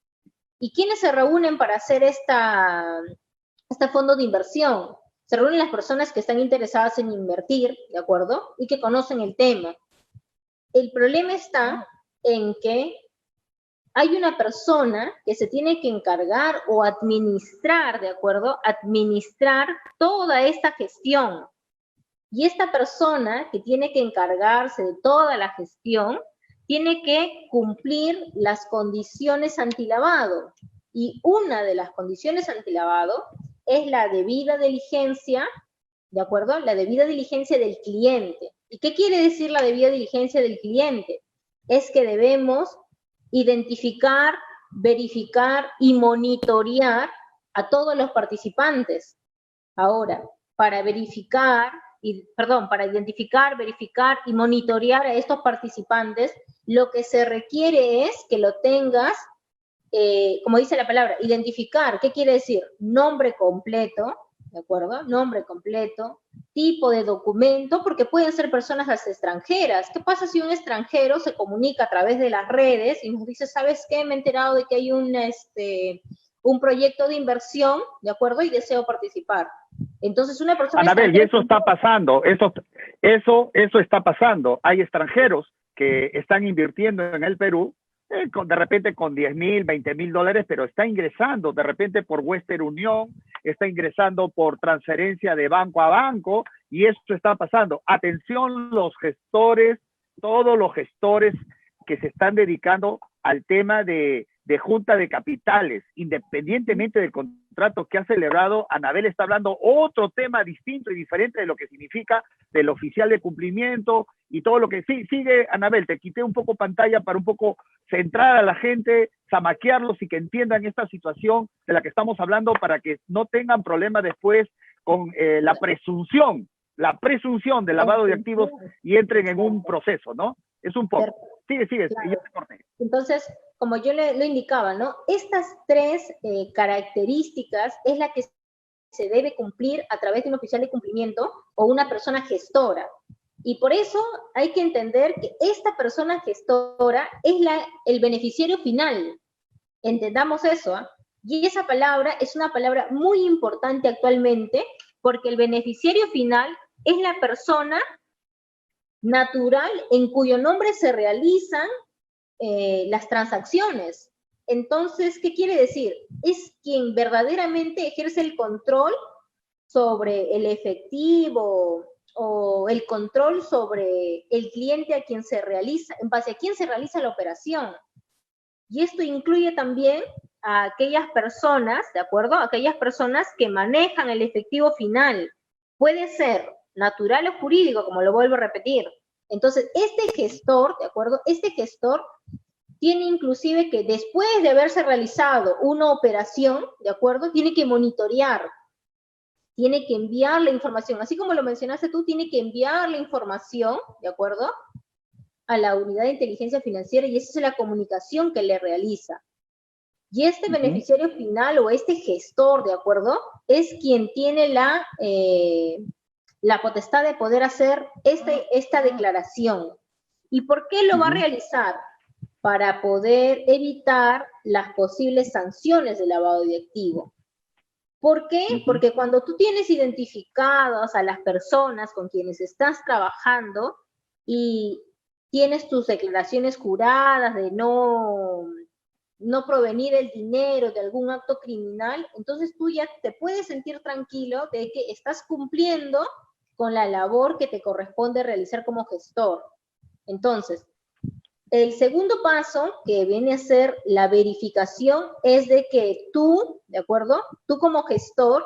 ¿Y quiénes se reúnen para hacer este fondo de inversión? Se reúnen las personas que están interesadas en invertir, ¿de acuerdo? Y que conocen el tema. El problema está en que hay una persona que se tiene que encargar o administrar, ¿de acuerdo? Administrar toda esta gestión. Y esta persona que tiene que encargarse de toda la gestión tiene que cumplir las condiciones antilavado. Y una de las condiciones antilavado es la debida diligencia, ¿de acuerdo? La debida diligencia del cliente. ¿Y qué quiere decir la debida diligencia del cliente? Es que debemos identificar, verificar y monitorear a todos los participantes. Ahora, para identificar, verificar y monitorear a estos participantes, lo que se requiere es que lo tengas, como dice la palabra, identificar. ¿Qué quiere decir? Nombre completo, ¿de acuerdo? Nombre completo, tipo de documento, porque pueden ser personas hasta extranjeras. ¿Qué pasa si un extranjero se comunica a través de las redes y nos dice, ¿sabes qué? Me he enterado de que hay un proyecto de inversión, ¿de acuerdo? Y deseo participar. Entonces, una persona Anabel, y extranjera... eso está pasando, eso está pasando. Hay extranjeros que están invirtiendo en el Perú, de repente con 10,000, 20,000 dólares, pero está ingresando de repente por Western Union, está ingresando por transferencia de banco a banco, y esto está pasando. Atención los gestores, todos los gestores que se están dedicando al tema de junta de capitales, independientemente del contrato que ha celebrado. Anabel está hablando otro tema distinto y diferente de lo que significa del oficial de cumplimiento y todo lo que sigue. Anabel, te quité un poco pantalla para un poco centrar a la gente, zamaquearlos y que entiendan esta situación de la que estamos hablando para que no tengan problemas después con la presunción de lavado de activos y entren en un proceso, ¿no? Es un poco. Sigue, claro. Yo te corté. Entonces, como yo lo indicaba, ¿no? Estas tres características es la que se debe cumplir a través de un oficial de cumplimiento o una persona gestora. Y por eso hay que entender que esta persona gestora es el beneficiario final. Entendamos eso, ¿eh? Y esa palabra es una palabra muy importante actualmente porque el beneficiario final es la persona natural en cuyo nombre se realizan las transacciones. Entonces, ¿qué quiere decir? Es quien verdaderamente ejerce el control sobre el efectivo o el control sobre el cliente a quien se realiza, en base a quien se realiza la operación. Y esto incluye también a aquellas personas, ¿de acuerdo? Aquellas personas que manejan el efectivo final. Puede ser natural o jurídico, como lo vuelvo a repetir. Entonces, este gestor, ¿de acuerdo? Este gestor tiene inclusive que después de haberse realizado una operación, ¿de acuerdo? Tiene que monitorear, tiene que enviar la información, así como lo mencionaste tú, tiene que enviar la información, ¿de acuerdo?, a la unidad de inteligencia financiera, y esa es la comunicación que le realiza. Y este beneficiario final o este gestor, ¿de acuerdo?, es quien tiene la potestad de poder hacer esta declaración. ¿Y por qué lo va a realizar? Para poder evitar las posibles sanciones de lavado de activo. ¿Por qué? Porque cuando tú tienes identificadas a las personas con quienes estás trabajando y tienes tus declaraciones juradas de no no provenir el dinero de algún acto criminal, entonces tú ya te puedes sentir tranquilo de que estás cumpliendo con la labor que te corresponde realizar como gestor. Entonces, el segundo paso, que viene a ser la verificación, es de que tú, ¿de acuerdo? Tú como gestor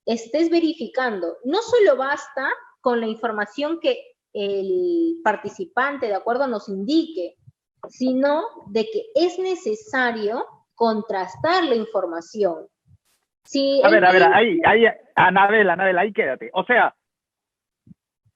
estés verificando. No solo basta con la información que el participante, ¿de acuerdo?, nos indique, sino de que es necesario contrastar la información. Si a ver, ahí, Anabel, ahí quédate. O sea,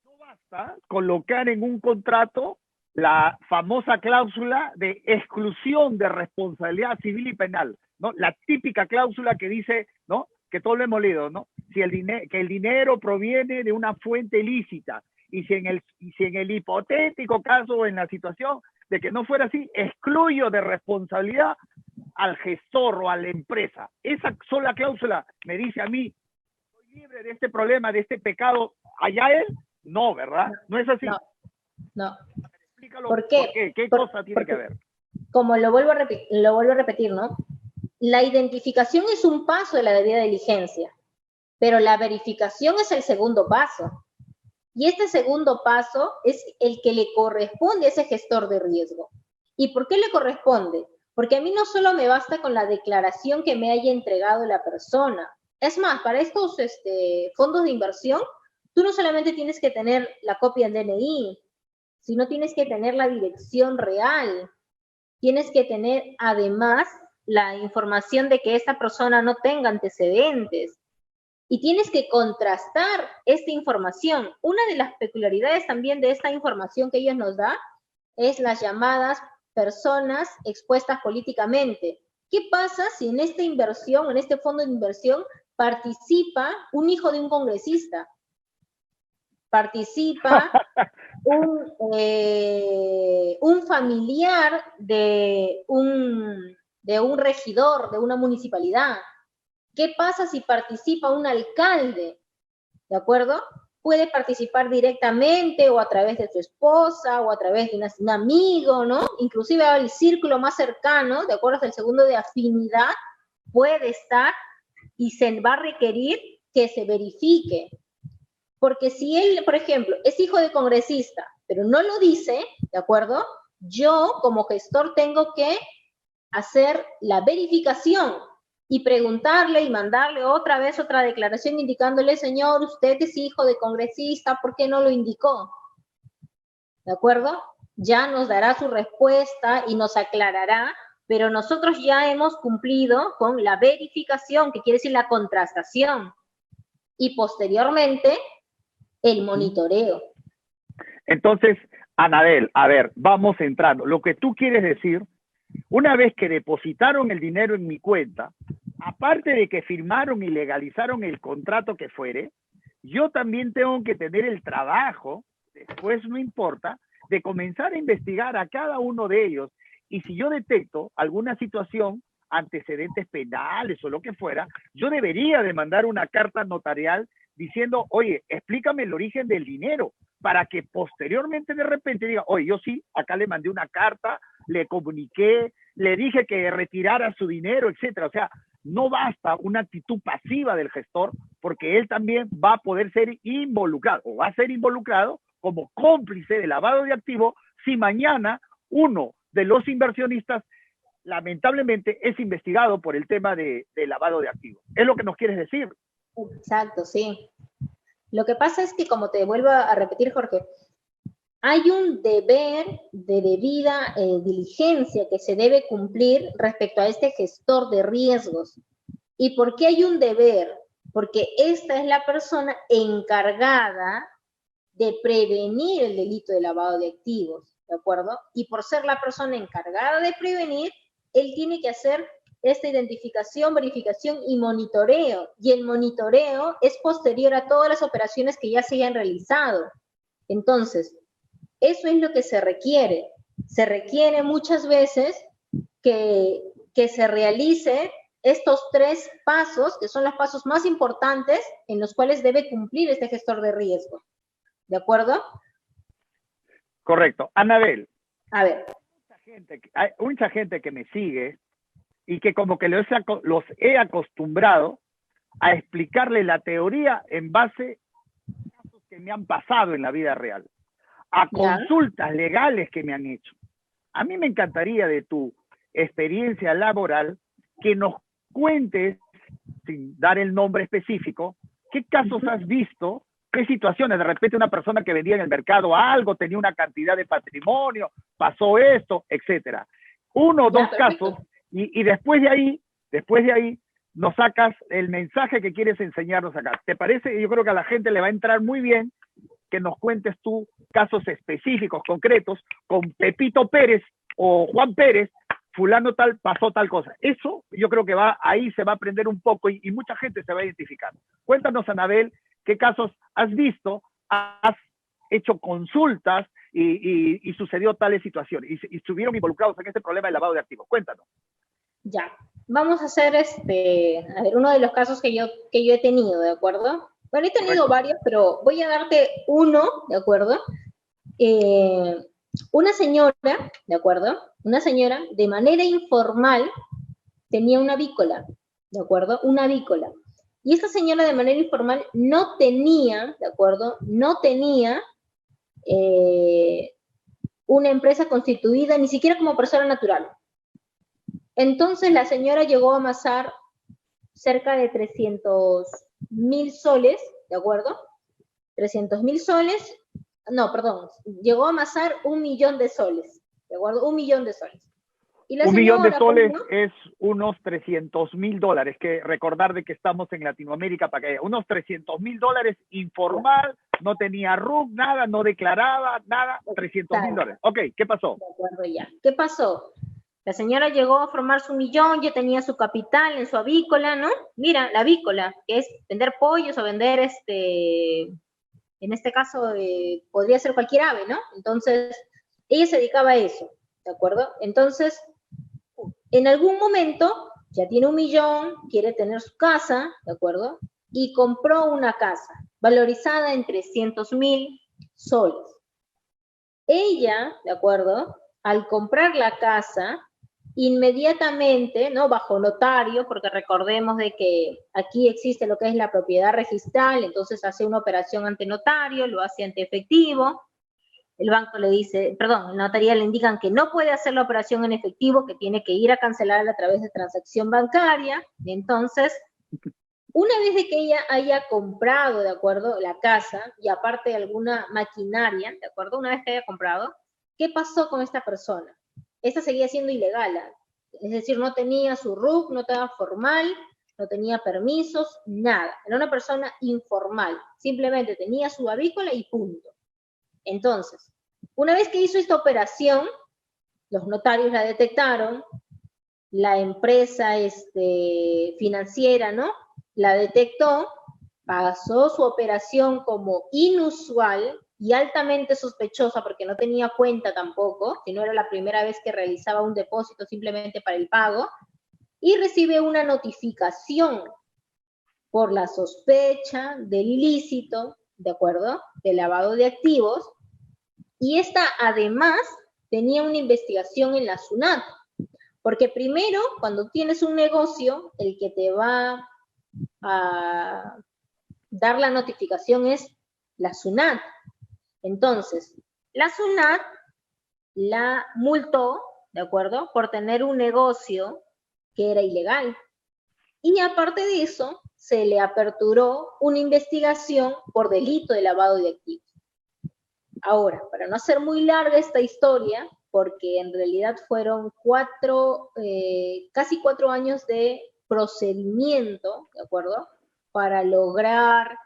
no basta colocar en un contrato la famosa cláusula de exclusión de responsabilidad civil y penal, ¿no? La típica cláusula que dice, ¿no?, que todos lo hemos leído, ¿no? Que el dinero proviene de una fuente ilícita, y si en el hipotético caso, en la situación de que no fuera así, excluyo de responsabilidad al gestor o a la empresa. Esa sola cláusula me dice a mí, soy libre de este problema, de este pecado, allá él, no, ¿verdad? ¿No es así? No. Explícalo. ¿Por qué? ¿Qué cosa tiene que ver? Como lo vuelvo a repetir, ¿no? La identificación es un paso de la debida diligencia, pero la verificación es el segundo paso. Y este segundo paso es el que le corresponde a ese gestor de riesgo. ¿Y por qué le corresponde? Porque a mí no solo me basta con la declaración que me haya entregado la persona. Es más, para estos fondos de inversión, tú no solamente tienes que tener la copia del DNI, sino tienes que tener la dirección real. Tienes que tener, además, la información de que esta persona no tenga antecedentes. Y tienes que contrastar esta información. Una de las peculiaridades también de esta información que ellos nos dan es las llamadas personas expuestas políticamente. ¿Qué pasa si en esta inversión, en este fondo de inversión, participa un hijo de un congresista? Participa un familiar de un regidor, de una municipalidad. ¿Qué pasa si participa un alcalde? ¿De acuerdo? Puede participar directamente o a través de su esposa o a través de un amigo, ¿no? Inclusive el círculo más cercano, de acuerdo al segundo de afinidad, puede estar y se va a requerir que se verifique. Porque si él, por ejemplo, es hijo de congresista, pero no lo dice, ¿de acuerdo? Yo, como gestor, tengo que hacer la verificación y preguntarle y mandarle otra vez otra declaración indicándole, señor, usted es hijo de congresista, ¿por qué no lo indicó? ¿De acuerdo? Ya nos dará su respuesta y nos aclarará, pero nosotros ya hemos cumplido con la verificación, que quiere decir la contrastación, y posteriormente el monitoreo. Entonces, Anabel, a ver, vamos entrando. Lo que tú quieres decir, una vez que depositaron el dinero en mi cuenta, aparte de que firmaron y legalizaron el contrato que fuere, yo también tengo que tener el trabajo, después no importa, de comenzar a investigar a cada uno de ellos. Y si yo detecto alguna situación, antecedentes penales o lo que fuera, yo debería de mandar una carta notarial diciendo, oye, explícame el origen del dinero, para que posteriormente de repente diga, oye, yo sí, acá le mandé una carta, le comuniqué, le dije que retirara su dinero, etcétera. O sea, no basta una actitud pasiva del gestor, porque él también va a poder ser involucrado, o va a ser involucrado como cómplice de lavado de activos si mañana uno de los inversionistas lamentablemente es investigado por el tema de lavado de activos. ¿Es lo que nos quieres decir? Exacto, sí. Lo que pasa es que, como te vuelvo a repetir, Jorge, hay un deber de debida diligencia que se debe cumplir respecto a este gestor de riesgos. ¿Y por qué hay un deber? Porque esta es la persona encargada de prevenir el delito de lavado de activos, ¿de acuerdo? Y por ser la persona encargada de prevenir, él tiene que hacer esta identificación, verificación y monitoreo. Y el monitoreo es posterior a todas las operaciones que ya se hayan realizado. Entonces, eso es lo que se requiere. Se requiere muchas veces que se realice estos 3 pasos, que son los pasos más importantes en los cuales debe cumplir este gestor de riesgo. ¿De acuerdo? Correcto. Anabel. A ver. Hay mucha gente que me sigue y que como que los he acostumbrado a explicarle la teoría en base a casos que me han pasado en la vida real, a consultas legales que me han hecho. A mí me encantaría de tu experiencia laboral que nos cuentes, sin dar el nombre específico, qué casos has visto, qué situaciones. De repente una persona que vendía en el mercado algo, tenía una cantidad de patrimonio, pasó esto, etcétera. Uno o dos casos, y después de ahí nos sacas el mensaje que quieres enseñarnos acá. ¿Te parece? Yo creo que a la gente le va a entrar muy bien que nos cuentes tú casos específicos, concretos, con Pepito Pérez o Juan Pérez, fulano tal, pasó tal cosa. Eso yo creo que ahí se va a aprender un poco y mucha gente se va a identificar. Cuéntanos, Anabel, qué casos has visto, has hecho consultas y sucedió tales situaciones y estuvieron involucrados en este problema de lavado de activos. Cuéntanos. Ya, vamos a hacer uno de los casos que yo he tenido, ¿de acuerdo? Bueno, he tenido varios, pero voy a darte uno, ¿de acuerdo? Una señora, ¿de acuerdo? Una señora, de manera informal, tenía una avícola, ¿de acuerdo? Una avícola. Y esta señora, de manera informal, no tenía, ¿de acuerdo? No tenía una empresa constituida, ni siquiera como persona natural. Entonces, la señora llegó a amasar cerca de 300.000 soles, ¿de acuerdo? 300.000 soles, no, perdón, llegó a amasar 1 millón de soles, ¿de acuerdo? 1 millón de soles. Y la 1 millón de señora, soles es unos $300.000, que recordar de que estamos en Latinoamérica para que haya unos $300.000 informal, no tenía RUC, nada, no declaraba, nada, $300.000. Ok, ¿qué pasó? De acuerdo, ya. ¿Qué pasó? La señora llegó a formar su millón, ya tenía su capital en su avícola, ¿no? Mira, la avícola, que es vender pollos o vender, en este caso, podría ser cualquier ave, ¿no? Entonces, ella se dedicaba a eso, ¿de acuerdo? Entonces, en algún momento, ya tiene 1 millón, quiere tener su casa, ¿de acuerdo? Y compró una casa, valorizada en 300.000 soles. Ella, ¿de acuerdo? Al comprar la casa, inmediatamente, ¿no? Bajo notario, porque recordemos de que aquí existe lo que es la propiedad registral, entonces hace una operación ante notario, lo hace ante efectivo, el banco le dice, perdón, la notaría le indican que no puede hacer la operación en efectivo, que tiene que ir a cancelarla a través de transacción bancaria. Entonces, una vez de que ella haya comprado, ¿de acuerdo?, la casa, y aparte de alguna maquinaria, ¿de acuerdo?, una vez que haya comprado, ¿qué pasó con esta persona? Esta seguía siendo ilegal, es decir, no tenía su RUC, no estaba formal, no tenía permisos, nada. Era una persona informal, simplemente tenía su avícola y punto. Entonces, una vez que hizo esta operación, los notarios la detectaron, la empresa financiera, ¿no?, la detectó, pasó su operación como inusual y altamente sospechosa porque no tenía cuenta tampoco, sino era la primera vez que realizaba un depósito simplemente para el pago, y recibe una notificación por la sospecha del ilícito, ¿de acuerdo?, de lavado de activos, y esta además tenía una investigación en la SUNAT, porque primero, cuando tienes un negocio, el que te va a dar la notificación es la SUNAT. Entonces, la SUNAT la multó, ¿de acuerdo?, por tener un negocio que era ilegal. Y aparte de eso, se le aperturó una investigación por delito de lavado de activos. Ahora, para no hacer muy larga esta historia, porque en realidad fueron casi 4 años de procedimiento, ¿de acuerdo?, para lograr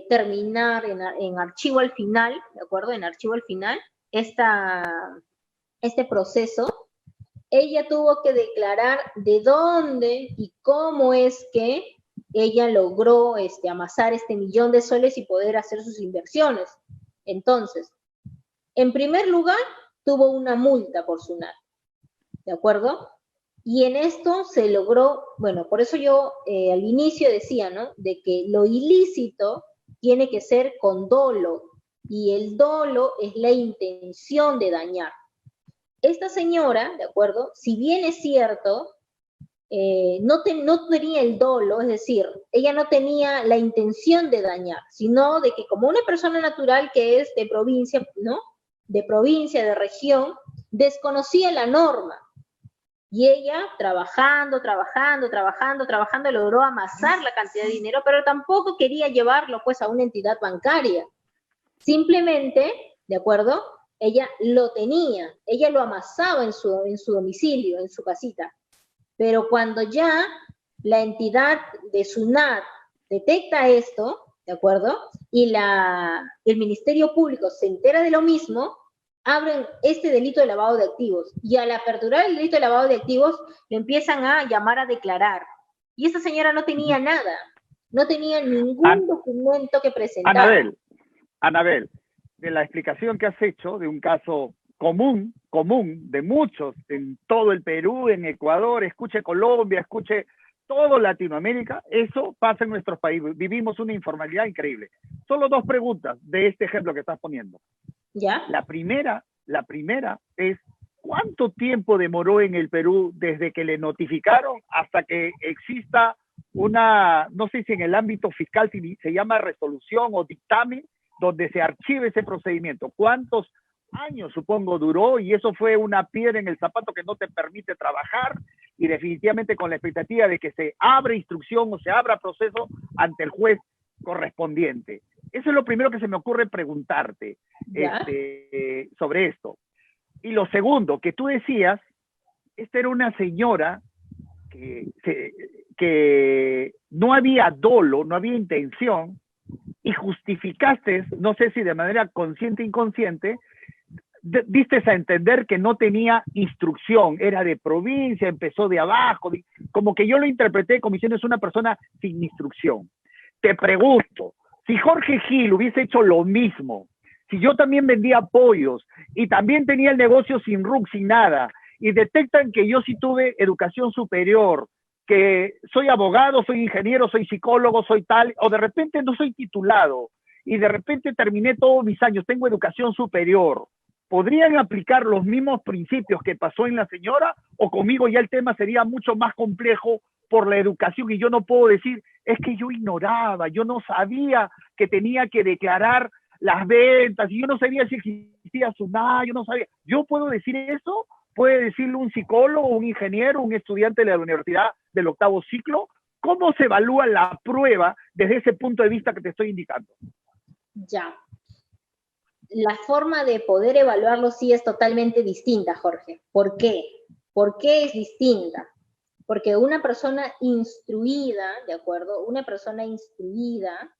terminar en archivo al final, ¿de acuerdo?, en archivo al final, este proceso. Ella tuvo que declarar de dónde y cómo es que ella logró amasar 1 millón de soles y poder hacer sus inversiones. Entonces, en primer lugar, tuvo una multa por SUNAT, ¿de acuerdo? Y en esto se logró, bueno, por eso yo al inicio decía, ¿no?, de que lo ilícito tiene que ser con dolo, y el dolo es la intención de dañar. Esta señora, ¿de acuerdo?, si bien es cierto no tenía el dolo, es decir, ella no tenía la intención de dañar, sino de que como una persona natural que es de provincia, ¿no? De provincia, de región, desconocía la norma. Y ella, trabajando, logró amasar la cantidad de dinero, pero tampoco quería llevarlo, pues, a una entidad bancaria. Simplemente, ¿de acuerdo? Ella lo tenía, ella lo amasaba en su domicilio, en su casita. Pero cuando ya la entidad de SUNAT detecta esto, ¿de acuerdo? Y el Ministerio Público se entera de lo mismo, abren este delito de lavado de activos. Y al aperturar el delito de lavado de activos, le empiezan a llamar a declarar. Y esta señora no tenía nada, no tenía ningún documento que presentar. Anabel, de la explicación que has hecho de un caso común, de muchos en todo el Perú, en Ecuador, escuche Colombia, escuche todo Latinoamérica, eso pasa en nuestros países. Vivimos una informalidad increíble. Solo 2 preguntas de este ejemplo que estás poniendo. ¿Ya? La primera es, ¿cuánto tiempo demoró en el Perú desde que le notificaron hasta que exista una, no sé si en el ámbito fiscal se llama resolución o dictamen, donde se archive ese procedimiento? ¿Cuántos años, supongo, duró? Y eso fue una piedra en el zapato que no te permite trabajar, y definitivamente con la expectativa de que se abra instrucción o se abra proceso ante el juez correspondiente. Eso es lo primero que se me ocurre preguntarte sobre esto. Y lo segundo, que tú decías, esta era una señora que no había dolo, no había intención, y justificaste, no sé si de manera consciente o inconsciente, diste a entender que no tenía instrucción, era de provincia, empezó de abajo, como que yo lo interpreté como diciendo es una persona sin instrucción. Te pregunto, si Jorge Gil hubiese hecho lo mismo, si yo también vendía pollos y también tenía el negocio sin RUC, sin nada, y detectan que yo sí tuve educación superior, que soy abogado, soy ingeniero, soy psicólogo, soy tal, o de repente no soy titulado, y de repente terminé todos mis años, tengo educación superior, ¿podrían aplicar los mismos principios que pasó en la señora? ¿O conmigo ya el tema sería mucho más complejo por la educación y yo no puedo decir, es que yo ignoraba, yo no sabía que tenía que declarar las ventas, y yo no sabía si existía SUNAT, yo no sabía? ¿Yo puedo decir eso? ¿Puede decirlo un psicólogo, un ingeniero, un estudiante de la universidad del 8º ciclo? ¿Cómo se evalúa la prueba desde ese punto de vista que te estoy indicando? Ya. La forma de poder evaluarlo sí es totalmente distinta, Jorge. ¿Por qué? ¿Por qué es distinta? Porque una persona instruida, ¿de acuerdo? Una persona instruida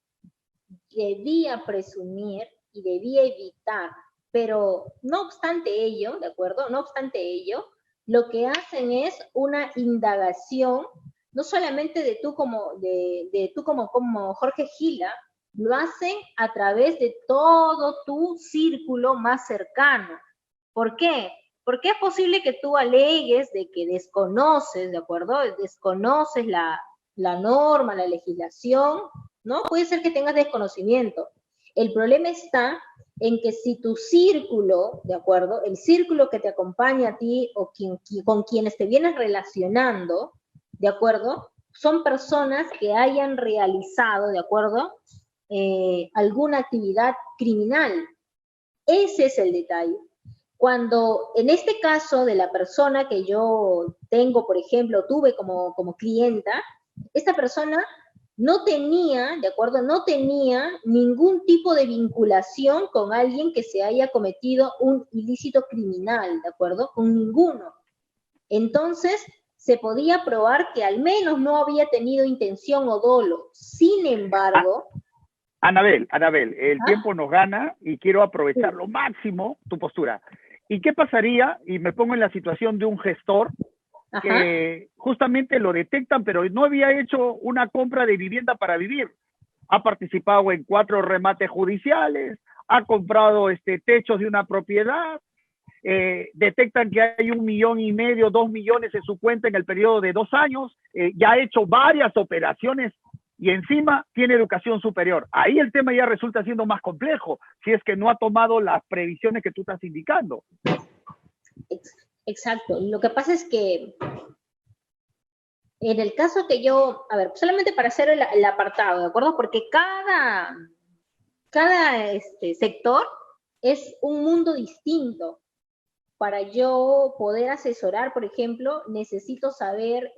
debía presumir y debía evitar, pero no obstante ello, ¿de acuerdo? No obstante ello, lo que hacen es una indagación, no solamente de tú como Jorge Gila, lo hacen a través de todo tu círculo más cercano. ¿Por qué? Porque es posible que tú alegues de que desconoces, ¿de acuerdo? Desconoces la norma, la legislación, ¿no? Puede ser que tengas desconocimiento. El problema está en que si tu círculo, ¿de acuerdo? El círculo que te acompaña a ti o con quienes te vienes relacionando, ¿de acuerdo? Son personas que hayan realizado, ¿de acuerdo? Alguna actividad criminal. Ese es el detalle. Cuando, en este caso de la persona que yo tengo, por ejemplo, tuve como clienta, esta persona no tenía, ¿de acuerdo? No tenía ningún tipo de vinculación con alguien que se haya cometido un ilícito criminal, ¿de acuerdo? Con ninguno. Entonces, se podía probar que al menos no había tenido intención o dolo. Sin embargo... Anabel, el tiempo nos gana y quiero aprovechar lo máximo tu postura. ¿Y qué pasaría? Y me pongo en la situación de un gestor que justamente lo detectan, pero no había hecho una compra de vivienda para vivir. Ha participado en 4 remates judiciales, ha comprado techos de una propiedad, detectan que hay 1,5 millones, 2 millones en su cuenta en el periodo de 2 años, ya ha hecho varias operaciones y encima tiene educación superior. Ahí el tema ya resulta siendo más complejo, si es que no ha tomado las previsiones que tú estás indicando. Exacto. Lo que pasa es que En el caso que yo, a ver, solamente para hacer el apartado, ¿de acuerdo? Porque cada sector es un mundo distinto. Para yo poder asesorar, por ejemplo, necesito saber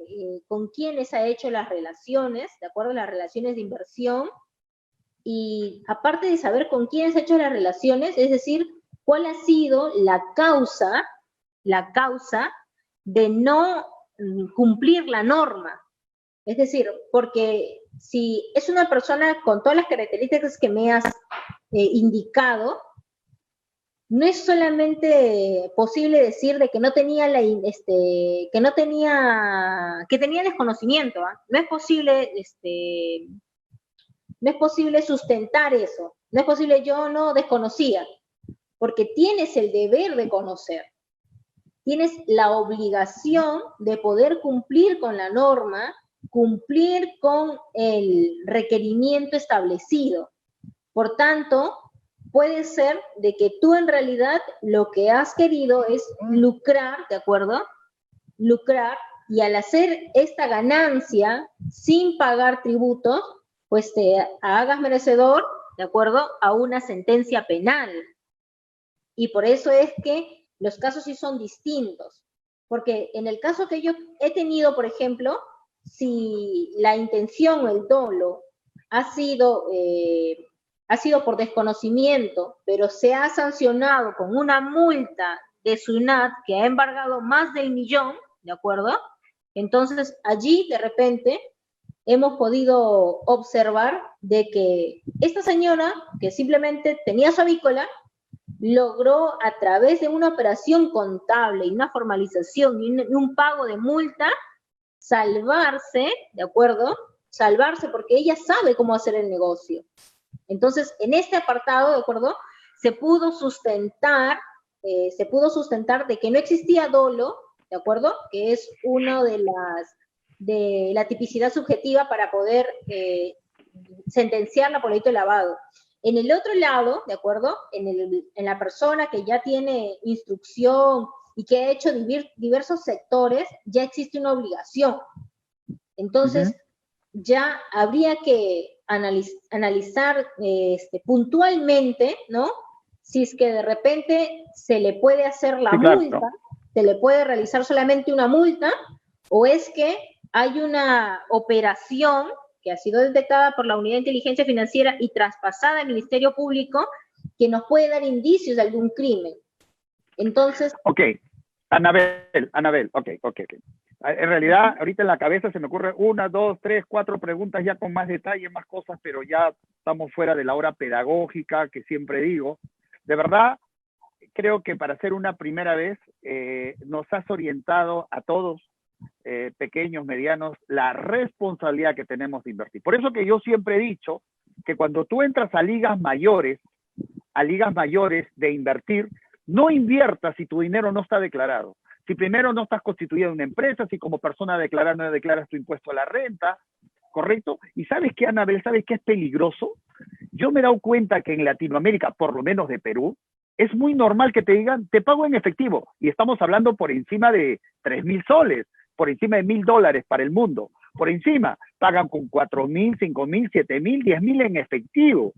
con quiénes ha hecho las relaciones, ¿de acuerdo? Las relaciones de inversión. Y aparte de saber con quiénes ha hecho las relaciones, es decir, cuál ha sido la causa de no cumplir la norma. Es decir, porque si es una persona con todas las características que me has indicado, no es solamente posible decir de que no tenía que tenía desconocimiento, ¿eh? No es posible sustentar eso, no es posible yo no desconocía, porque tienes el deber de conocer, tienes la obligación de poder cumplir con la norma, cumplir con el requerimiento establecido. Por tanto, puede ser de que tú en realidad lo que has querido es lucrar, ¿de acuerdo? Lucrar, y al hacer esta ganancia sin pagar tributos, pues te hagas merecedor, ¿de acuerdo?, a una sentencia penal. Y por eso es que los casos sí son distintos. Porque en el caso que yo he tenido, por ejemplo, si la intención o el dolo ha sido por desconocimiento, pero se ha sancionado con una multa de SUNAT que ha embargado más del 1.000.000, ¿de acuerdo? Entonces, allí, de repente, hemos podido observar de que esta señora, que simplemente tenía su avícola, logró a través de una operación contable y una formalización y un pago de multa, salvarse, ¿de acuerdo? Salvarse porque ella sabe cómo hacer el negocio. Entonces, en este apartado, ¿de acuerdo?, se pudo sustentar de que no existía dolo, ¿de acuerdo?, que es uno de la tipicidad subjetiva para poder sentenciarla por delito de lavado. En el otro lado, ¿de acuerdo?, en la persona que ya tiene instrucción y que ha hecho diversos sectores, ya existe una obligación. Entonces, ya habría que analizar puntualmente, ¿no?, si es que de repente se le puede hacer la multa, se le puede realizar solamente una multa, o es que hay una operación que ha sido detectada por la Unidad de Inteligencia Financiera y traspasada al Ministerio Público, que nos puede dar indicios de algún crimen. Entonces... Ok, Anabel, ok. En realidad, ahorita en la cabeza se me ocurre 1, 2, 3, 4 preguntas ya con más detalle, más cosas, pero ya estamos fuera de la hora pedagógica que siempre digo. De verdad, creo que para hacer una primera vez nos has orientado a todos, pequeños, medianos, la responsabilidad que tenemos de invertir. Por eso que yo siempre he dicho que cuando tú entras a ligas mayores de invertir, no inviertas si tu dinero no está declarado. Si primero no estás constituido en una empresa, si como persona declarada no declaras tu impuesto a la renta, ¿correcto? Y ¿sabes qué, Anabel? ¿Sabes qué es peligroso? Yo me he dado cuenta que en Latinoamérica, por lo menos de Perú, es muy normal que te digan, te pago en efectivo. Y estamos hablando por encima de 3.000 soles, por encima de $1.000 para el mundo. Por encima, pagan con 4.000, 5.000, 7.000, 10.000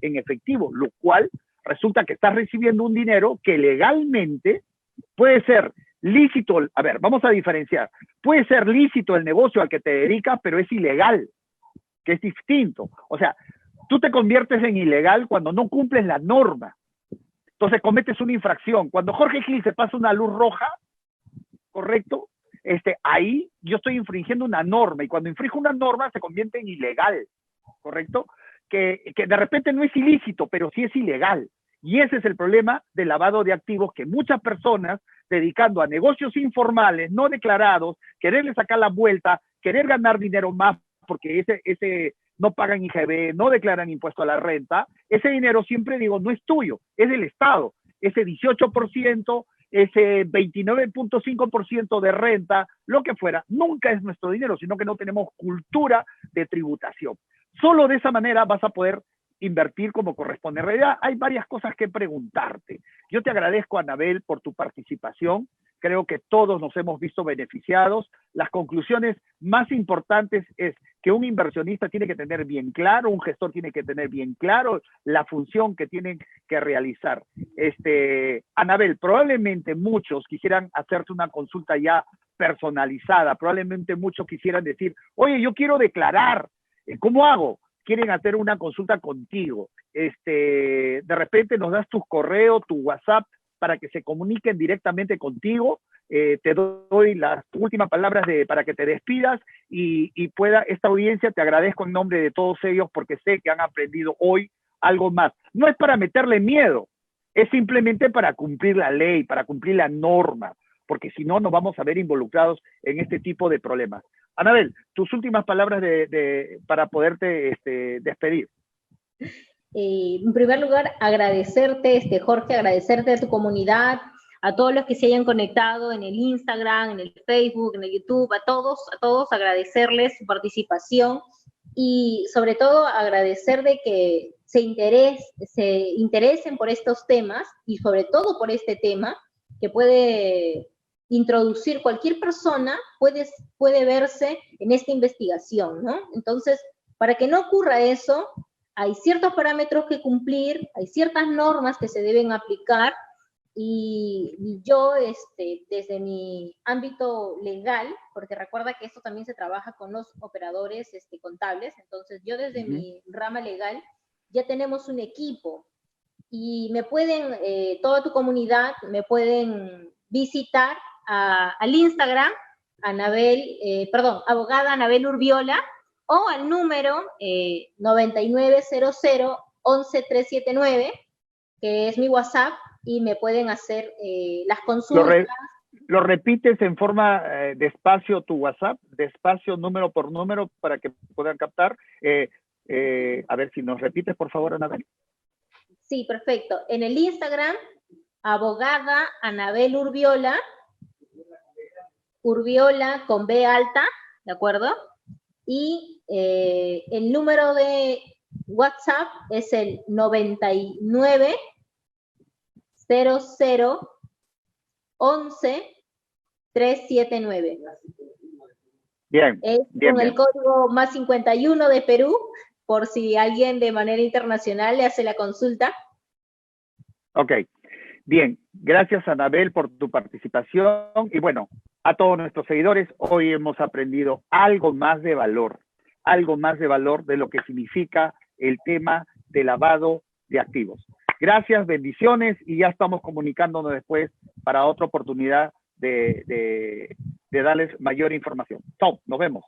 en efectivo, lo cual resulta que estás recibiendo un dinero que legalmente puede ser lícito. A ver, vamos a diferenciar. Puede ser lícito el negocio al que te dedicas, pero es ilegal, que es distinto. O sea, tú te conviertes en ilegal cuando no cumples la norma. Entonces cometes una infracción. Cuando Jorge Gil se pasa una luz roja, ¿correcto? Ahí yo estoy infringiendo una norma, y cuando infringo una norma se convierte en ilegal, ¿correcto? Que de repente no es ilícito, pero sí es ilegal. Y ese es el problema del lavado de activos, que muchas personas, dedicando a negocios informales, no declarados, quererle sacar la vuelta, querer ganar dinero más, porque ese no pagan IGB, no declaran impuesto a la renta, ese dinero, siempre digo, no es tuyo, es del Estado. Ese 18%, ese 29.5% de renta, lo que fuera, nunca es nuestro dinero, sino que no tenemos cultura de tributación. Solo de esa manera vas a poder invertir como corresponde. En realidad hay varias cosas que preguntarte. Yo te agradezco, Anabel, por tu participación. creo que todos nos hemos visto beneficiados. Las conclusiones más importantes es que un inversionista tiene que tener bien claro, un gestor tiene que tener bien claro la función que tienen que realizar. Anabel, probablemente muchos quisieran hacerte una consulta ya personalizada, probablemente muchos quisieran decir, oye, yo quiero declarar, ¿cómo hago? Quieren hacer una consulta contigo. De repente nos das tu correo, tu WhatsApp, para que se comuniquen directamente contigo. Te doy las últimas palabras para que te despidas y pueda esta audiencia, te agradezco en nombre de todos ellos porque sé que han aprendido hoy algo más. No es para meterle miedo, es simplemente para cumplir la ley, para cumplir la norma, porque si no nos vamos a ver involucrados en este tipo de problemas. Anabel, tus últimas palabras para poderte despedir. En primer lugar, agradecerte, Jorge, agradecerte a tu comunidad, a todos los que se hayan conectado en el Instagram, en el Facebook, en el YouTube, a todos agradecerles su participación y sobre todo agradecer de que se interesen por estos temas y sobre todo por este tema que puede introducir cualquier persona, puede verse en esta investigación, ¿no? Entonces, para que no ocurra eso, hay ciertos parámetros que cumplir, hay ciertas normas que se deben aplicar y yo, desde mi ámbito legal, porque recuerda que esto también se trabaja con los operadores contables, entonces yo desde mi rama legal ya tenemos un equipo y me pueden, toda tu comunidad, me pueden visitar al Instagram, abogada Anabel Urbiola, o al número 9900-11379, que es mi WhatsApp, y me pueden hacer las consultas. ¿Lo repites en forma despacio tu WhatsApp, despacio número por número para que puedan captar? A ver si nos repites, por favor, Anabel. Sí, perfecto. En el Instagram, abogada Anabel Urbiola, Urbiola con B alta, ¿de acuerdo? Y el número de WhatsApp es el 990011 379. Bien. Es con el código más 51 de Perú, por si alguien de manera internacional le hace la consulta. Ok. Bien, gracias Anabel por tu participación y bueno, a todos nuestros seguidores, hoy hemos aprendido algo más de valor de lo que significa el tema de lavado de activos. Gracias, bendiciones y ya estamos comunicándonos después para otra oportunidad de darles mayor información. Chao, nos vemos.